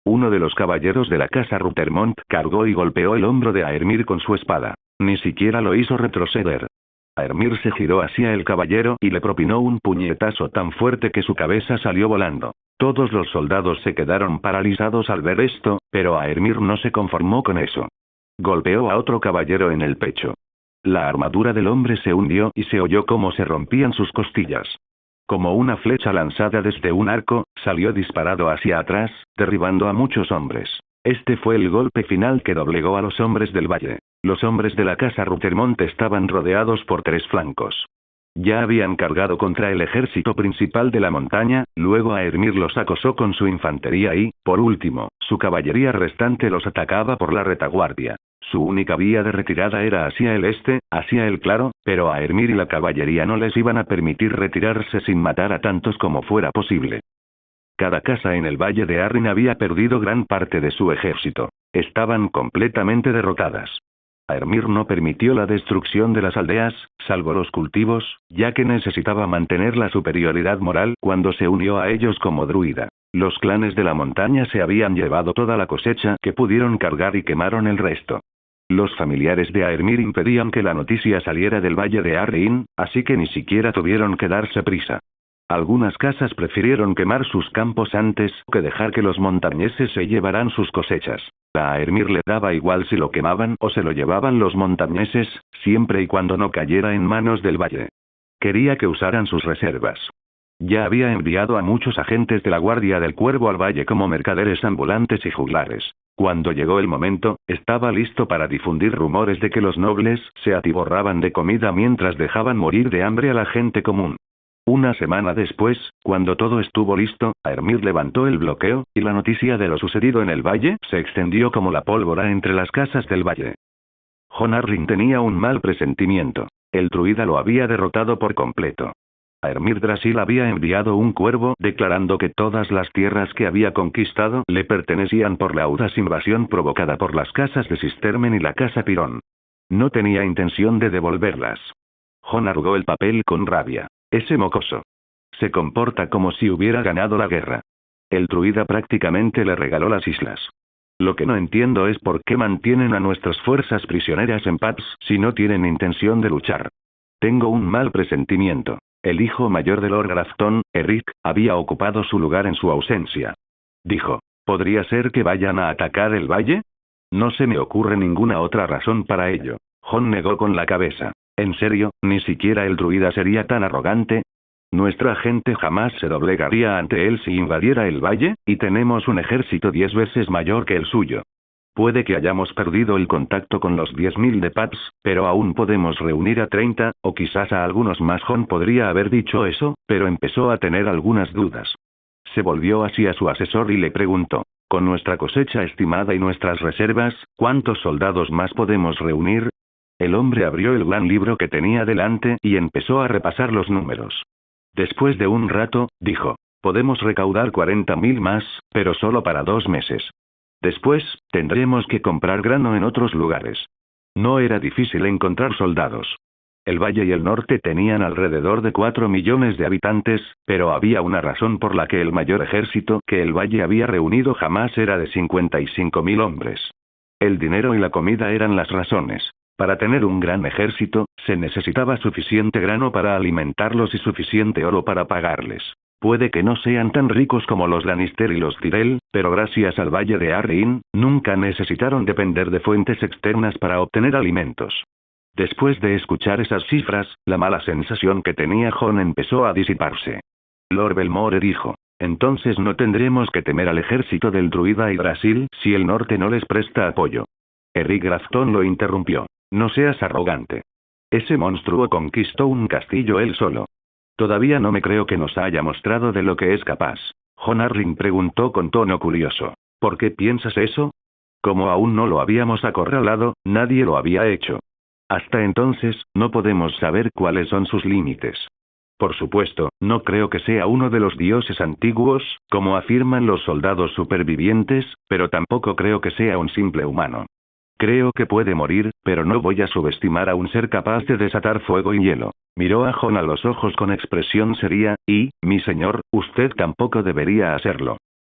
Uno de los caballeros de la casa Ruthermont cargó y golpeó el hombro de Aermir con su espada. Ni siquiera lo hizo retroceder. Aermir se giró hacia el caballero y le propinó un puñetazo tan fuerte que su cabeza salió volando. Todos los soldados se quedaron paralizados al ver esto, pero Aermir no se conformó con eso. Golpeó a otro caballero en el pecho. La armadura del hombre se hundió y se oyó cómo se rompían sus costillas. Como una flecha lanzada desde un arco, salió disparado hacia atrás, derribando a muchos hombres. Este fue el golpe final que doblegó a los hombres del valle. Los hombres de la casa Ruthermont estaban rodeados por 3 flancos. Ya habían cargado contra el ejército principal de la montaña, luego Aermir los acosó con su infantería y, por último, su caballería restante los atacaba por la retaguardia. Su única vía de retirada era hacia el este, hacia el claro, pero Aermir y la caballería no les iban a permitir retirarse sin matar a tantos como fuera posible. Cada casa en el valle de Arryn había perdido gran parte de su ejército. Estaban completamente derrotadas. Aermir no permitió la destrucción de las aldeas, salvo los cultivos, ya que necesitaba mantener la superioridad moral cuando se unió a ellos como druida. Los clanes de la montaña se habían llevado toda la cosecha que pudieron cargar y quemaron el resto. Los familiares de Aermir impedían que la noticia saliera del valle de Arryn, así que ni siquiera tuvieron que darse prisa. Algunas casas prefirieron quemar sus campos antes que dejar que los montañeses se llevaran sus cosechas. A Aermir le daba igual si lo quemaban o se lo llevaban los montañeses, siempre y cuando no cayera en manos del valle. Quería que usaran sus reservas. Ya había enviado a muchos agentes de la Guardia del Cuervo al valle como mercaderes ambulantes y juglares. Cuando llegó el momento, estaba listo para difundir rumores de que los nobles se atiborraban de comida mientras dejaban morir de hambre a la gente común. Una semana después, cuando todo estuvo listo, Aermir levantó el bloqueo, y la noticia de lo sucedido en el valle se extendió como la pólvora entre las casas del valle. Jon Arryn tenía un mal presentimiento. El druida lo había derrotado por completo. Aermir Drasil había enviado un cuervo declarando que todas las tierras que había conquistado le pertenecían por la audaz invasión provocada por las casas de Sistermen y la casa Pirón. No tenía intención de devolverlas. Jon arrugó el papel con rabia. Ese mocoso. Se comporta como si hubiera ganado la guerra. El druida prácticamente le regaló las islas. Lo que no entiendo es por qué mantienen a nuestras fuerzas prisioneras en Pax si no tienen intención de luchar. Tengo un mal presentimiento. El hijo mayor de Lord Grafton, Eric, había ocupado su lugar en su ausencia. Dijo, ¿podría ser que vayan a atacar el valle? No se me ocurre ninguna otra razón para ello. Jon negó con la cabeza. ¿En serio, ni siquiera el druida sería tan arrogante? Nuestra gente jamás se doblegaría ante él si invadiera el valle, y tenemos un ejército 10 veces mayor que el suyo. Puede que hayamos perdido el contacto con los 10.000 de Paps, pero aún podemos reunir a 30, o quizás a algunos más. Jon podría haber dicho eso, pero empezó a tener algunas dudas. Se volvió hacia su asesor y le preguntó, con nuestra cosecha estimada y nuestras reservas, ¿cuántos soldados más podemos reunir? El hombre abrió el gran libro que tenía delante y empezó a repasar los números. Después de un rato, dijo, podemos recaudar 40.000 más, pero solo para 2 meses. Después, tendremos que comprar grano en otros lugares. No era difícil encontrar soldados. El valle y el norte tenían alrededor de 4 millones de habitantes, pero había una razón por la que el mayor ejército que el valle había reunido jamás era de 55.000 hombres. El dinero y la comida eran las razones. Para tener un gran ejército, se necesitaba suficiente grano para alimentarlos y suficiente oro para pagarles. Puede que no sean tan ricos como los Lannister y los Tyrell, pero gracias al valle de Arryn, nunca necesitaron depender de fuentes externas para obtener alimentos. Después de escuchar esas cifras, la mala sensación que tenía Jon empezó a disiparse. Lord Belmore dijo, entonces no tendremos que temer al ejército del druida Yggdrasil si el norte no les presta apoyo. Eric Grafton lo interrumpió. No seas arrogante. Ese monstruo conquistó un castillo él solo. Todavía no me creo que nos haya mostrado de lo que es capaz. Jon Arryn preguntó con tono curioso. ¿Por qué piensas eso? Como aún no lo habíamos acorralado, nadie lo había hecho. Hasta entonces, no podemos saber cuáles son sus límites. Por supuesto, no creo que sea uno de los dioses antiguos, como afirman los soldados supervivientes, pero tampoco creo que sea un simple humano. Creo que puede morir, pero no voy a subestimar a un ser capaz de desatar fuego y hielo. Miró a Jon a los ojos con expresión seria, y, mi señor, usted tampoco debería hacerlo.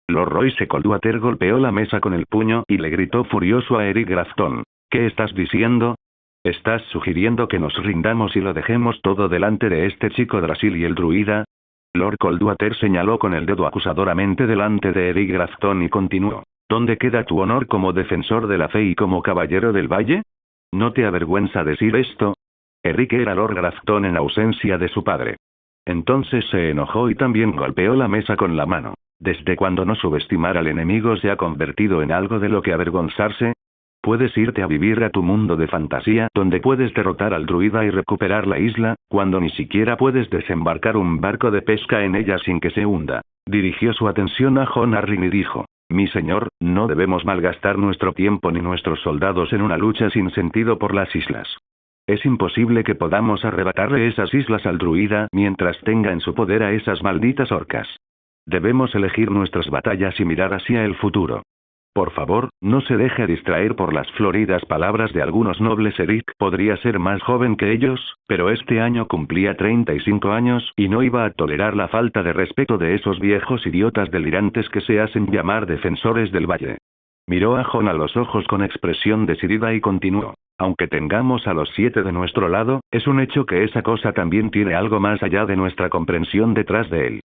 Lord Royce Coldwater golpeó la mesa con el puño y le gritó furioso a Eric Grafton. ¿Qué estás diciendo? ¿Estás sugiriendo que nos rindamos y lo dejemos todo delante de este chico Drasil y el druida? Lord Coldwater señaló con el dedo acusadoramente delante de Eric Grafton y continuó. ¿Dónde queda tu honor como defensor de la fe y como caballero del valle? ¿No te avergüenza decir esto? Eric era Lord Grafton en ausencia de su padre. Entonces se enojó y también golpeó la mesa con la mano. ¿Desde cuando no subestimar al enemigo se ha convertido en algo de lo que avergonzarse? Puedes irte a vivir a tu mundo de fantasía, donde puedes derrotar al druida y recuperar la isla, cuando ni siquiera puedes desembarcar un barco de pesca en ella sin que se hunda. Dirigió su atención a Jon Arryn y dijo, mi señor, no debemos malgastar nuestro tiempo ni nuestros soldados en una lucha sin sentido por las islas. Es imposible que podamos arrebatarle esas islas al druida mientras tenga en su poder a esas malditas orcas. Debemos elegir nuestras batallas y mirar hacia el futuro. Por favor, no se deje distraer por las floridas palabras de algunos nobles. Eric podría ser más joven que ellos, pero este año cumplía 35 años y no iba a tolerar la falta de respeto de esos viejos idiotas delirantes que se hacen llamar defensores del valle. Miró a Jon a los ojos con expresión decidida y continuó. Aunque tengamos a los 7 de nuestro lado, es un hecho que esa cosa también tiene algo más allá de nuestra comprensión detrás de él.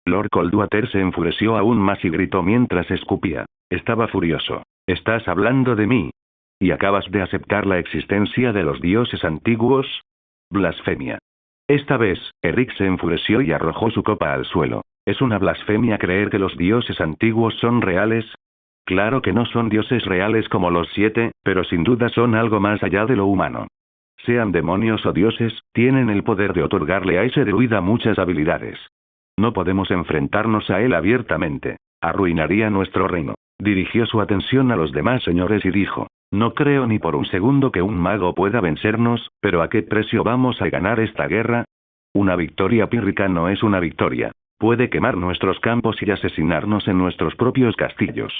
Lord Coldwater se enfureció aún más y gritó mientras escupía. Estaba furioso. ¿Estás hablando de mí? ¿Y acabas de aceptar la existencia de los dioses antiguos? Blasfemia. Esta vez, Eric se enfureció y arrojó su copa al suelo. ¿Es una blasfemia creer que los dioses antiguos son reales? Claro que no son dioses reales como los 7, pero sin duda son algo más allá de lo humano. Sean demonios o dioses, tienen el poder de otorgarle a ese druida muchas habilidades. No podemos enfrentarnos a él abiertamente. Arruinaría nuestro reino. Dirigió su atención a los demás señores y dijo, no creo ni por un segundo que un mago pueda vencernos, pero ¿a qué precio vamos a ganar esta guerra? Una victoria pírrica no es una victoria. Puede quemar nuestros campos y asesinarnos en nuestros propios castillos.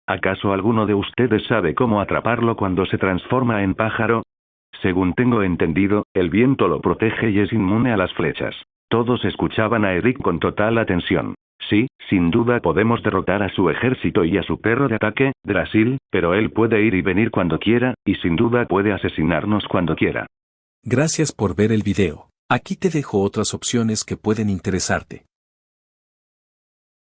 ¿Acaso alguno de ustedes sabe cómo atraparlo cuando se transforma en pájaro? Según tengo entendido, el viento lo protege y es inmune a las flechas. Todos escuchaban a Eric con total atención. Sí, sin duda podemos derrotar a su ejército y a su perro de ataque, Drasil, pero él puede ir y venir cuando quiera, y sin duda puede asesinarnos cuando quiera. Gracias por ver el video. Aquí te dejo otras opciones que pueden interesarte.